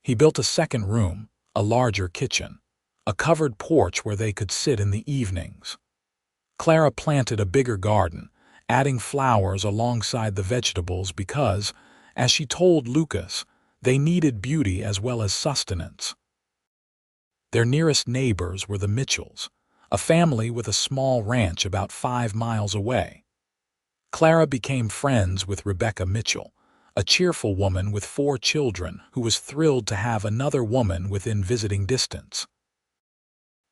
He built a second room, a larger kitchen, a covered porch where they could sit in the evenings. Clara planted a bigger garden, adding flowers alongside the vegetables because, as she told Lucas, they needed beauty as well as sustenance. Their nearest neighbors were the Mitchells, a family with a small ranch about 5 miles away. Clara became friends with Rebecca Mitchell, a cheerful woman with 4 children who was thrilled to have another woman within visiting distance.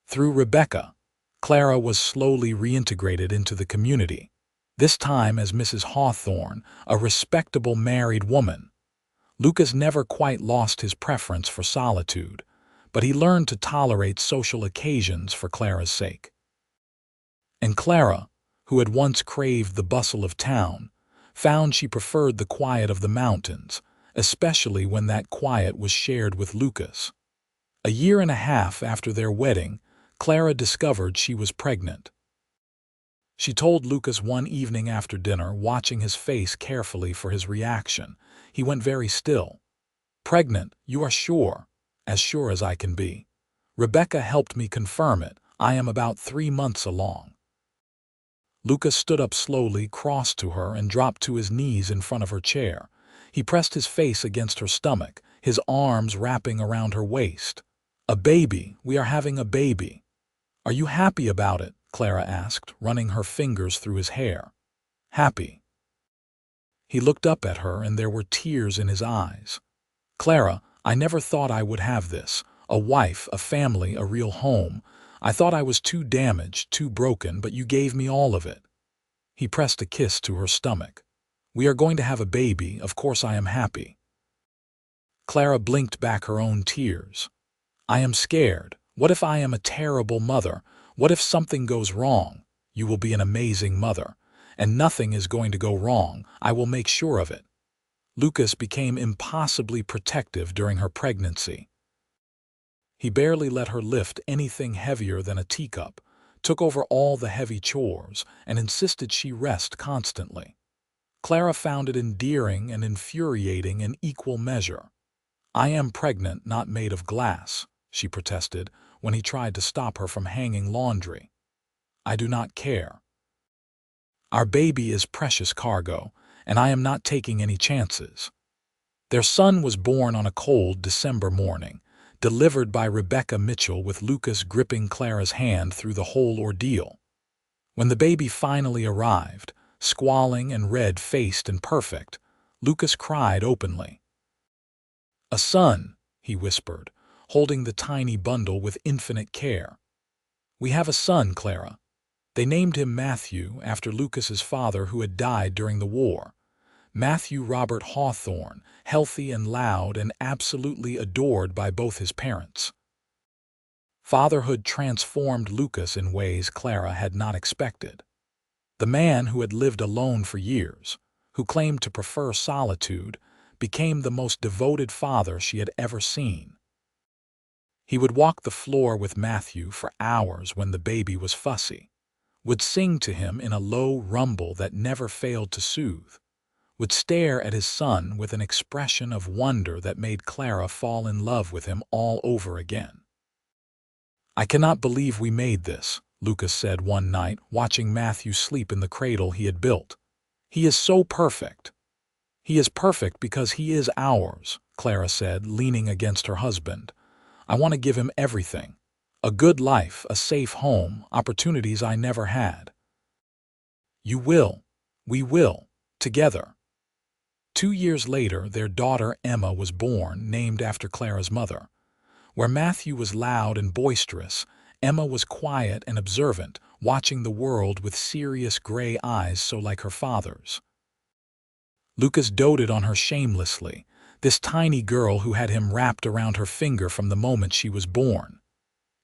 Through Rebecca, Clara was slowly reintegrated into the community, this time as Mrs. Hawthorne, a respectable married woman. Lucas never quite lost his preference for solitude, but he learned to tolerate social occasions for Clara's sake. And Clara, who had once craved the bustle of town, found she preferred the quiet of the mountains, especially when that quiet was shared with Lucas. A year and a half after their wedding, Clara discovered she was pregnant. She told Lucas one evening after dinner, watching his face carefully for his reaction. He went very still. "Pregnant, you are sure?" "As sure as I can be. Rebecca helped me confirm it. I am about 3 months along." Lucas stood up slowly, crossed to her, and dropped to his knees in front of her chair. He pressed his face against her stomach, his arms wrapping around her waist. "A baby, we are having a baby." "Are you happy about it?" Clara asked, running her fingers through his hair. "Happy." He looked up at her, and there were tears in his eyes. "Clara, I never thought I would have this. A wife, a family, a real home. I thought I was too damaged, too broken, but you gave me all of it." He pressed a kiss to her stomach. "We are going to have a baby. Of course I am happy." Clara blinked back her own tears. "I am scared. What if I am a terrible mother? What if something goes wrong? You will be an amazing mother. And nothing is going to go wrong. I will make sure of it." Lucas became impossibly protective during her pregnancy. He barely let her lift anything heavier than a teacup, took over all the heavy chores, and insisted she rest constantly. Clara found it endearing and infuriating in equal measure. "I am pregnant, not made of glass," she protested when he tried to stop her from hanging laundry. "I do not care. Our baby is precious cargo, and I am not taking any chances." Their son was born on a cold December morning, delivered by Rebecca Mitchell with Lucas gripping Clara's hand through the whole ordeal. When the baby finally arrived, squalling and red-faced and perfect, Lucas cried openly. "A son," he whispered, holding the tiny bundle with infinite care. "We have a son, Clara." They named him Matthew after Lucas's father who had died during the war. Matthew Robert Hawthorne, healthy and loud and absolutely adored by both his parents. Fatherhood transformed Lucas in ways Clara had not expected. The man who had lived alone for years, who claimed to prefer solitude, became the most devoted father she had ever seen. He would walk the floor with Matthew for hours when the baby was fussy, would sing to him in a low rumble that never failed to soothe, would stare at his son with an expression of wonder that made Clara fall in love with him all over again. "I cannot believe we made this," Lucas said one night, watching Matthew sleep in the cradle he had built. "He is so perfect." "He is perfect because he is ours," Clara said, leaning against her husband. "I want to give him everything. A good life, a safe home, opportunities I never had." "You will. We will. Together." 2 years later, their daughter Emma was born, named after Clara's mother. Where Matthew was loud and boisterous, Emma was quiet and observant, watching the world with serious gray eyes so like her father's. Lucas doted on her shamelessly, this tiny girl who had him wrapped around her finger from the moment she was born.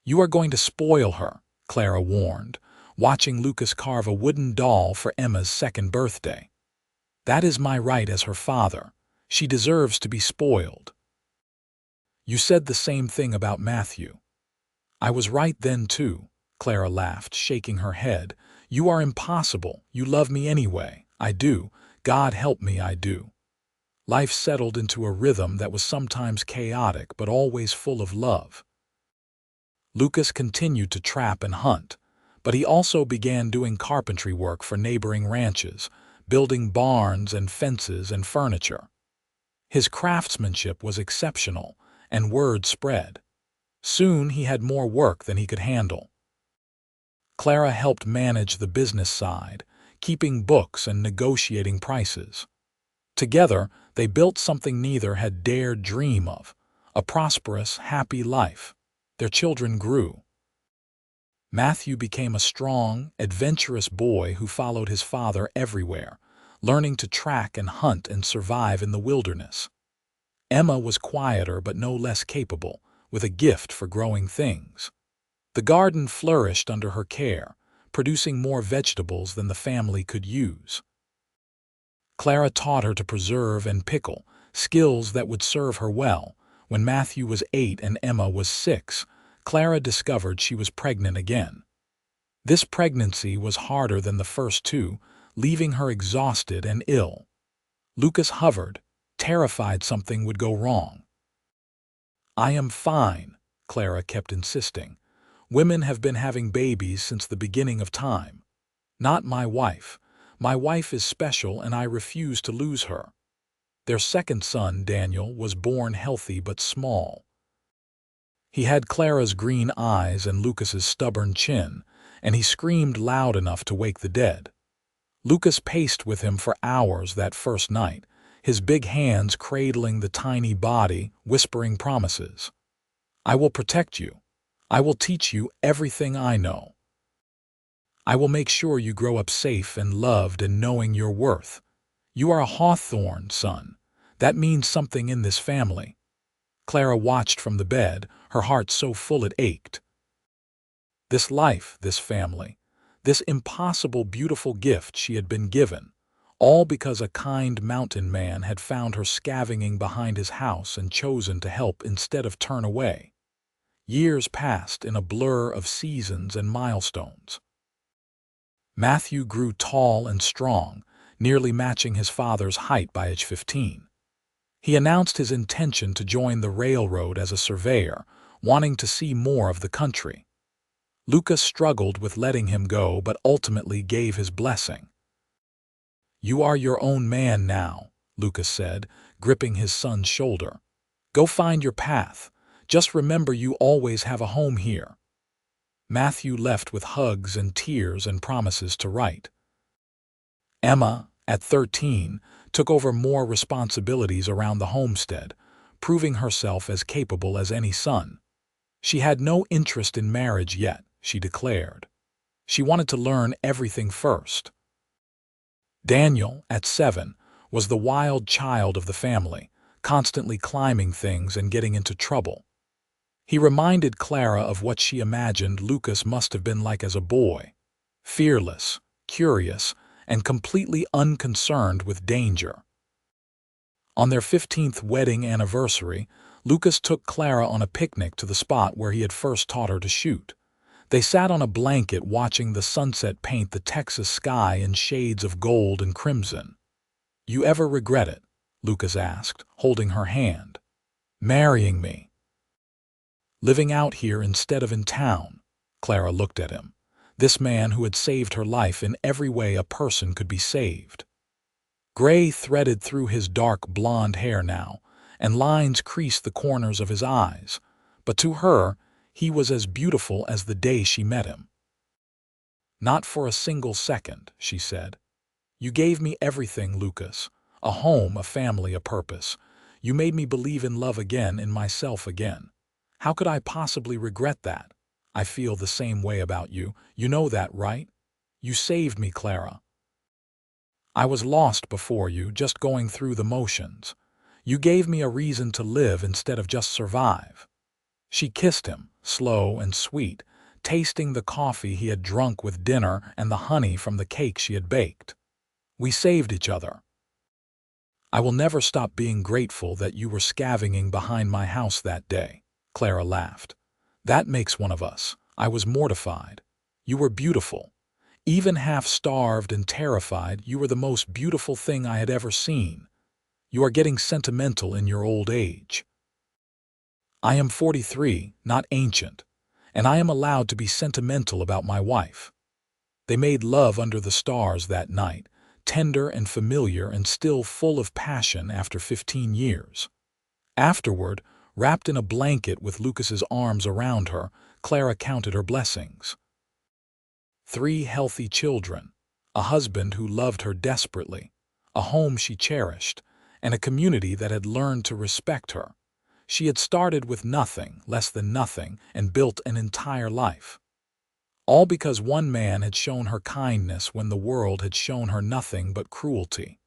"You are going to spoil her," Clara warned, watching Lucas carve a wooden doll for Emma's second birthday. "That is my right as her father. She deserves to be spoiled." "You said the same thing about Matthew." "I was right then too," Clara laughed, shaking her head. "You are impossible. You love me anyway." "I do. God help me, I do." Life settled into a rhythm that was sometimes chaotic but always full of love. Lucas continued to trap and hunt, but he also began doing carpentry work for neighboring ranches, building barns and fences and furniture. His craftsmanship was exceptional, and word spread. Soon he had more work than he could handle. Clara helped manage the business side, keeping books and negotiating prices. Together, they built something neither had dared dream of, a prosperous, happy life. Their children grew. Matthew became a strong, adventurous boy who followed his father everywhere, learning to track and hunt and survive in the wilderness. Emma was quieter but no less capable, with a gift for growing things. The garden flourished under her care, producing more vegetables than the family could use. Clara taught her to preserve and pickle, skills that would serve her well. When Matthew was 8 and Emma was 6, Clara discovered she was pregnant again. This pregnancy was harder than the first two, leaving her exhausted and ill. Lucas hovered, terrified something would go wrong. "I am fine," Clara kept insisting. "Women have been having babies since the beginning of time. Not my wife. My wife is special and I refuse to lose her." Their second son, Daniel, was born healthy but small. He had Clara's green eyes and Lucas's stubborn chin, and he screamed loud enough to wake the dead. Lucas paced with him for hours that first night, his big hands cradling the tiny body, whispering promises. "I will protect you. I will teach you everything I know. I will make sure you grow up safe and loved and knowing your worth. You are a Hawthorne, son. That means something in this family." Clara watched from the bed, her heart so full it ached. This life, this family, this impossible beautiful gift she had been given, all because a kind mountain man had found her scavenging behind his house and chosen to help instead of turn away. Years passed in a blur of seasons and milestones. Matthew grew tall and strong, nearly matching his father's height by age 15. He announced his intention to join the railroad as a surveyor, wanting to see more of the country. Lucas struggled with letting him go but ultimately gave his blessing. "You are your own man now," Lucas said, gripping his son's shoulder. "Go find your path. Just remember you always have a home here." Matthew left with hugs and tears and promises to write. Emma, at 13, took over more responsibilities around the homestead, proving herself as capable as any son. She had no interest in marriage yet, she declared. She wanted to learn everything first. Daniel, at 7, was the wild child of the family, constantly climbing things and getting into trouble. He reminded Clara of what she imagined Lucas must have been like as a boy: fearless, curious, and completely unconcerned with danger. On their 15th wedding anniversary, Lucas took Clara on a picnic to the spot where he had first taught her to shoot. They sat on a blanket watching the sunset paint the Texas sky in shades of gold and crimson. "You ever regret it?" Lucas asked, holding her hand. "Marrying me?" "Living out here instead of in town." Clara looked at him. This man who had saved her life in every way a person could be saved. Gray threaded through his dark blonde hair now, and lines creased the corners of his eyes, but to her, he was as beautiful as the day she met him. "Not for a single second," she said. "You gave me everything, Lucas. A home, a family, a purpose. You made me believe in love again, in myself again. How could I possibly regret that? I feel the same way about you. You know that, right? You saved me, Clara. I was lost before you, just going through the motions. You gave me a reason to live instead of just survive." She kissed him, slow and sweet, tasting the coffee he had drunk with dinner and the honey from the cake she had baked. "We saved each other. I will never stop being grateful that you were scavenging behind my house that day," Clara laughed. "That makes one of us. I was mortified. You were beautiful. Even half-starved and terrified, you were the most beautiful thing I had ever seen. You are getting sentimental in your old age." "I am 43, not ancient, and I am allowed to be sentimental about my wife." They made love under the stars that night, tender and familiar and still full of passion after 15 years. Afterward, wrapped in a blanket with Lucas's arms around her, Clara counted her blessings. 3 healthy children, a husband who loved her desperately, a home she cherished, and a community that had learned to respect her. She had started with nothing, less than nothing, and built an entire life. All because one man had shown her kindness when the world had shown her nothing but cruelty.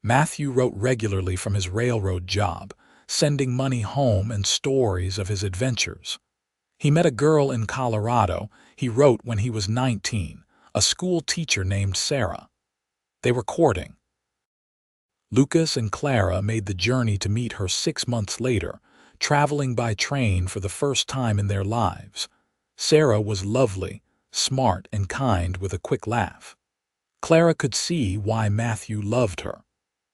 Matthew wrote regularly from his railroad job, sending money home and stories of his adventures. He met a girl in Colorado, he wrote, when he was 19, a school teacher named Sarah. They were courting. Lucas and Clara made the journey to meet her 6 months later, traveling by train for the first time in their lives. Sarah was lovely, smart, and kind with a quick laugh. Clara could see why Matthew loved her.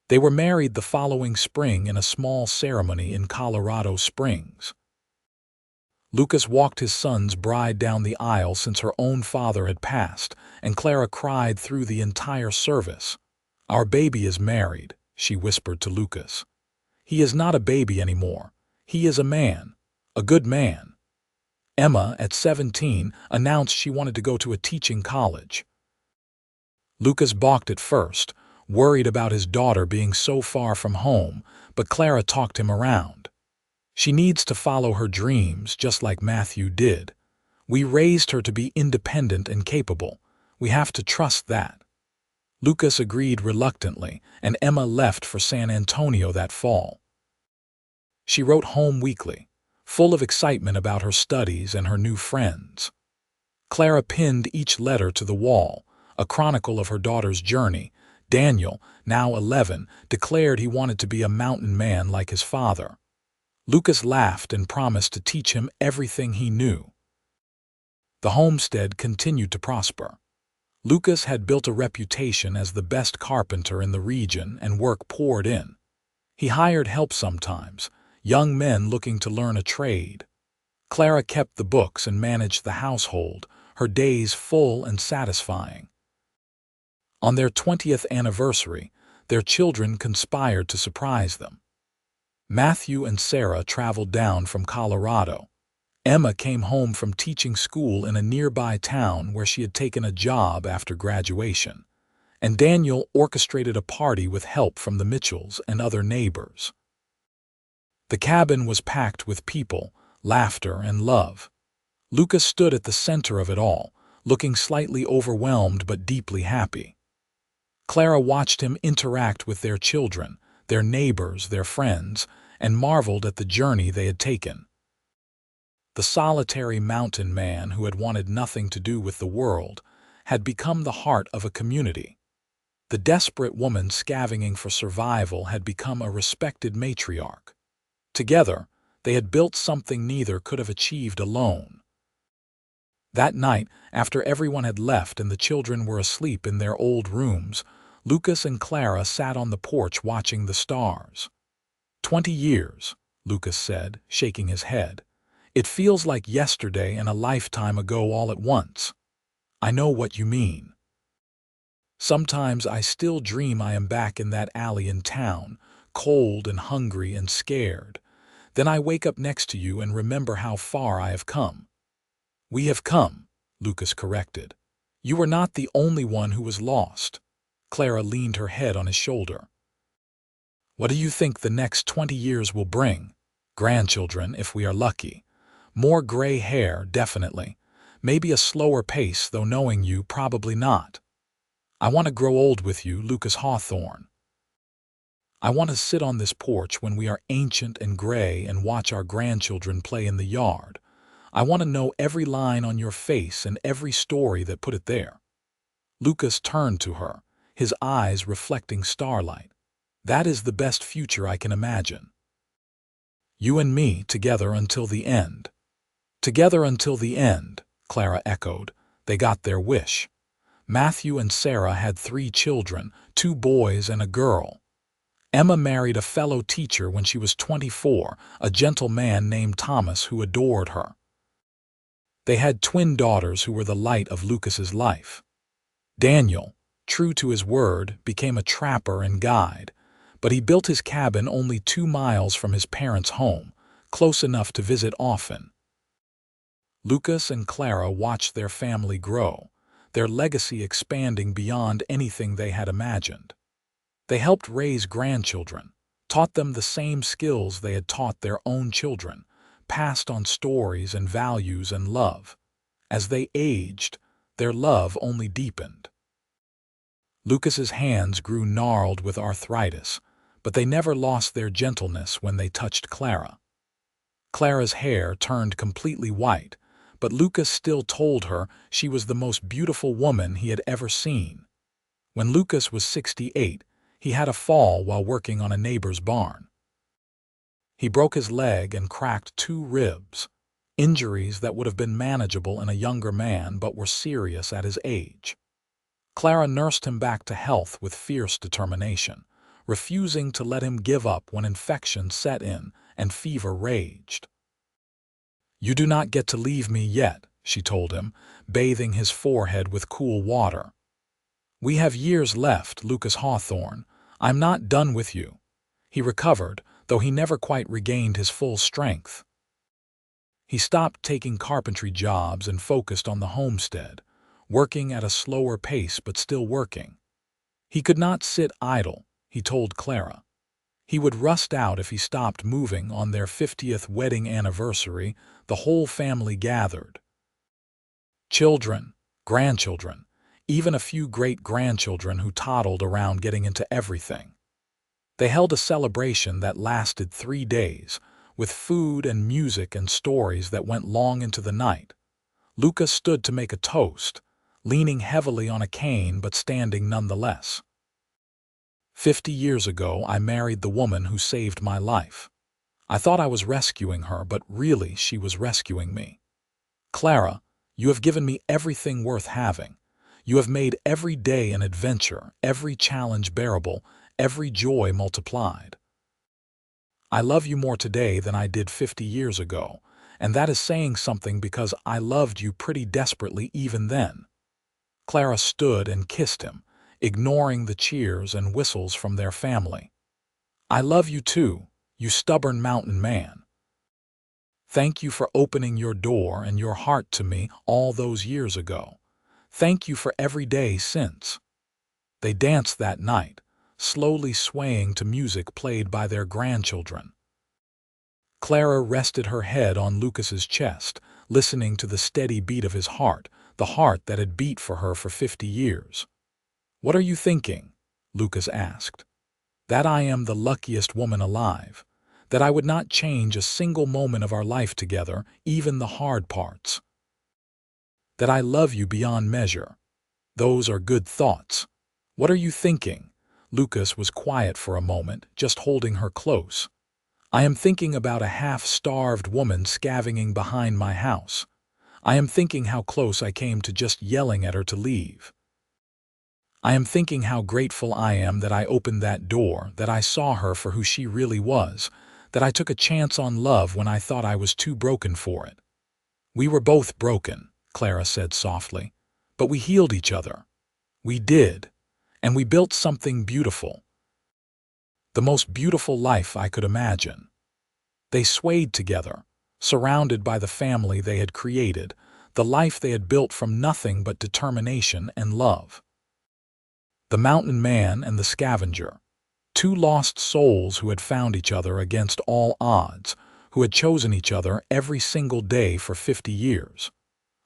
They were married the following spring in a small ceremony in Colorado Springs. Lucas walked his son's bride down the aisle since her own father had passed, and Clara cried through the entire service. "Our baby is married," she whispered to Lucas. "He is not a baby anymore. He is a man, a good man." Emma, at 17, announced she wanted to go to a teaching college. Lucas balked at first, worried about his daughter being so far from home, but Clara talked him around. "She needs to follow her dreams just like Matthew did. We raised her to be independent and capable. We have to trust that." Lucas agreed reluctantly, and Emma left for San Antonio that fall. She wrote home weekly, full of excitement about her studies and her new friends. Clara pinned each letter to the wall, a chronicle of her daughter's journey. Daniel, now 11, declared he wanted to be a mountain man like his father. Lucas laughed and promised to teach him everything he knew. The homestead continued to prosper. Lucas had built a reputation as the best carpenter in the region, and work poured in. He hired help sometimes, young men looking to learn a trade. Clara kept the books and managed the household, her days full and satisfying. On their 20th anniversary, their children conspired to surprise them. Matthew and Sarah traveled down from Colorado. Emma came home from teaching school in a nearby town where she had taken a job after graduation, and Daniel orchestrated a party with help from the Mitchells and other neighbors. The cabin was packed with people, laughter, and love. Lucas stood at the center of it all, looking slightly overwhelmed but deeply happy. Clara watched him interact with their children, their neighbors, their friends, and marveled at the journey they had taken. The solitary mountain man who had wanted nothing to do with the world had become the heart of a community. The desperate woman scavenging for survival had become a respected matriarch. Together, they had built something neither could have achieved alone. That night, after everyone had left and the children were asleep in their old rooms, Lucas and Clara sat on the porch watching the stars. 20 years, Lucas said, shaking his head. It feels like yesterday and a lifetime ago all at once. I know what you mean. Sometimes I still dream I am back in that alley in town, cold and hungry and scared. Then I wake up next to you and remember how far I have come. We have come, Lucas corrected. You were not the only one who was lost. Clara leaned her head on his shoulder. What do you think the next 20 years will bring? Grandchildren, if we are lucky. More gray hair, definitely. Maybe a slower pace, though knowing you, probably not. I want to grow old with you, Lucas Hawthorne. I want to sit on this porch when we are ancient and gray and watch our grandchildren play in the yard. I want to know every line on your face and every story that put it there. Lucas turned to her, his eyes reflecting starlight. That is the best future I can imagine. You and me together until the end. Together until the end, Clara echoed. They got their wish. Matthew and Sarah had 3 children, 2 boys and a girl. Emma married a fellow teacher when she was 24, a gentle man named Thomas who adored her. They had twin daughters who were the light of Lucas's life. Daniel, true to his word, became a trapper and guide, but he built his cabin only 2 miles from his parents' home, close enough to visit often. Lucas and Clara watched their family grow, their legacy expanding beyond anything they had imagined. They helped raise grandchildren, taught them the same skills they had taught their own children, passed on stories and values and love. As they aged, their love only deepened. Lucas's hands grew gnarled with arthritis, but they never lost their gentleness when they touched Clara. Clara's hair turned completely white, but Lucas still told her she was the most beautiful woman he had ever seen. When Lucas was 68, he had a fall while working on a neighbor's barn. He broke his leg and cracked 2 ribs, injuries that would have been manageable in a younger man but were serious at his age. Clara nursed him back to health with fierce determination, refusing to let him give up when infection set in and fever raged. You do not get to leave me yet, she told him, bathing his forehead with cool water. We have years left, Lucas Hawthorne. I'm not done with you. He recovered, though he never quite regained his full strength. He stopped taking carpentry jobs and focused on the homestead, working at a slower pace but still working. He could not sit idle, he told Clara. He would rust out if he stopped moving. On their 50th wedding anniversary, the whole family gathered. Children, grandchildren, even a few great-grandchildren who toddled around getting into everything. They held a celebration that lasted 3 days, with food and music and stories that went long into the night. Lucas stood to make a toast, leaning heavily on a cane but standing nonetheless. 50 years ago, I married the woman who saved my life. I thought I was rescuing her, but really she was rescuing me. Clara, you have given me everything worth having. You have made every day an adventure, every challenge bearable, every joy multiplied. I love you more today than I did 50 years ago, and that is saying something because I loved you pretty desperately even then. Clara stood and kissed him, ignoring the cheers and whistles from their family. I love you too, you stubborn mountain man. Thank you for opening your door and your heart to me all those years ago. Thank you for every day since. They danced that night, slowly swaying to music played by their grandchildren. Clara rested her head on Lucas's chest, listening to the steady beat of his heart, the heart that had beat for her for 50 years. "What are you thinking?" Lucas asked. "That I am the luckiest woman alive. That I would not change a single moment of our life together, even the hard parts. That I love you beyond measure. Those are good thoughts. What are you thinking?" Lucas was quiet for a moment, just holding her close. "I am thinking about a half-starved woman scavenging behind my house. I am thinking how close I came to just yelling at her to leave. I am thinking how grateful I am that I opened that door, that I saw her for who she really was, that I took a chance on love when I thought I was too broken for it." "We were both broken," Clara said softly, "but we healed each other. We did. And we built something beautiful. The most beautiful life I could imagine." They swayed together, surrounded by the family they had created, the life they had built from nothing but determination and love. The mountain man and the scavenger, two lost souls who had found each other against all odds, who had chosen each other every single day for 50 years.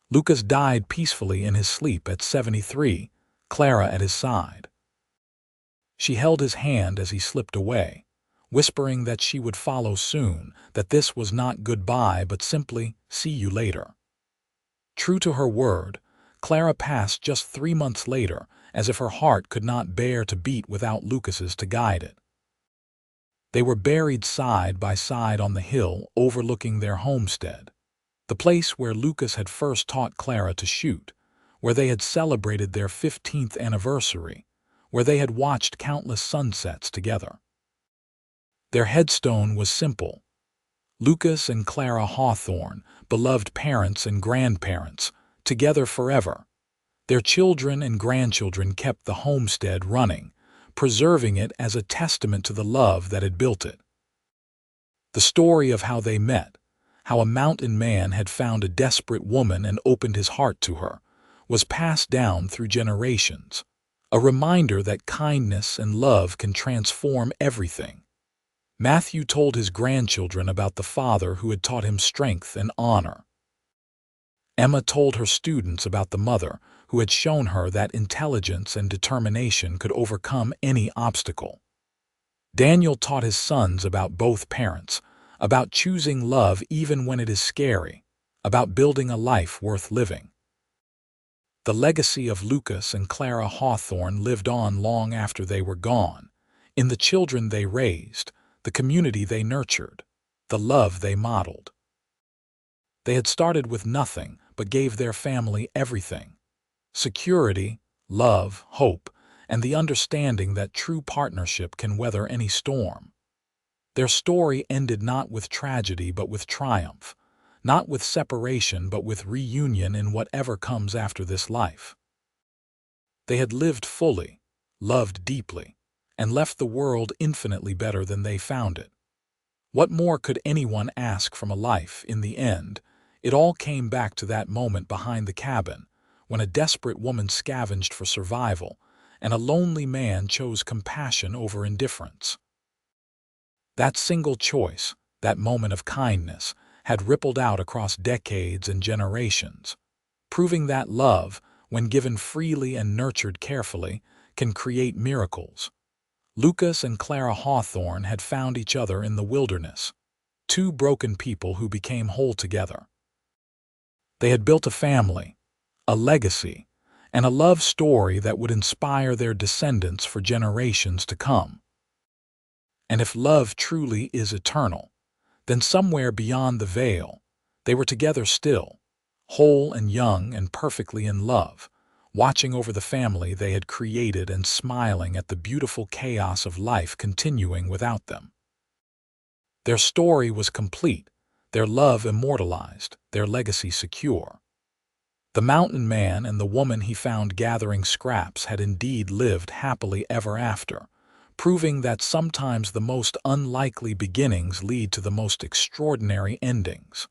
Lucas died peacefully in his sleep at 73, Clara at his side. She held his hand as he slipped away, whispering that she would follow soon, that this was not goodbye but simply see you later. True to her word, Clara passed just 3 months later, as if her heart could not bear to beat without Lucas's to guide it. They were buried side by side on the hill overlooking their homestead, the place where Lucas had first taught Clara to shoot, where they had celebrated their 15th anniversary, where they had watched countless sunsets together. Their headstone was simple: Lucas and Clara Hawthorne, beloved parents and grandparents, together forever. Their children and grandchildren kept the homestead running, preserving it as a testament to the love that had built it. The story of how they met, how a mountain man had found a desperate woman and opened his heart to her, was passed down through generations, a reminder that kindness and love can transform everything. Matthew told his grandchildren about the father who had taught him strength and honor. Emma told her students about the mother who had shown her that intelligence and determination could overcome any obstacle. Daniel taught his sons about both parents, about choosing love even when it is scary, about building a life worth living. The legacy of Lucas and Clara Hawthorne lived on long after they were gone, in the children they raised, the community they nurtured, the love they modeled. They had started with nothing, but gave their family everything: security, love, hope, and the understanding that true partnership can weather any storm. Their story ended not with tragedy but with triumph, not with separation but with reunion in whatever comes after this life. They had lived fully, loved deeply, and left the world infinitely better than they found it. What more could anyone ask from a life? In the end, it all came back to that moment behind the cabin, when a desperate woman scavenged for survival, and a lonely man chose compassion over indifference. That single choice, that moment of kindness, had rippled out across decades and generations, proving that love, when given freely and nurtured carefully, can create miracles. Lucas and Clara Hawthorne had found each other in the wilderness, two broken people who became whole together. They had built a family, a legacy, and a love story that would inspire their descendants for generations to come. And if love truly is eternal, then somewhere beyond the veil, they were together still, whole and young and perfectly in love, watching over the family they had created and smiling at the beautiful chaos of life continuing without them. Their story was complete, their love immortalized, their legacy secure. The mountain man and the woman he found gathering scraps had indeed lived happily ever after, proving that sometimes the most unlikely beginnings lead to the most extraordinary endings.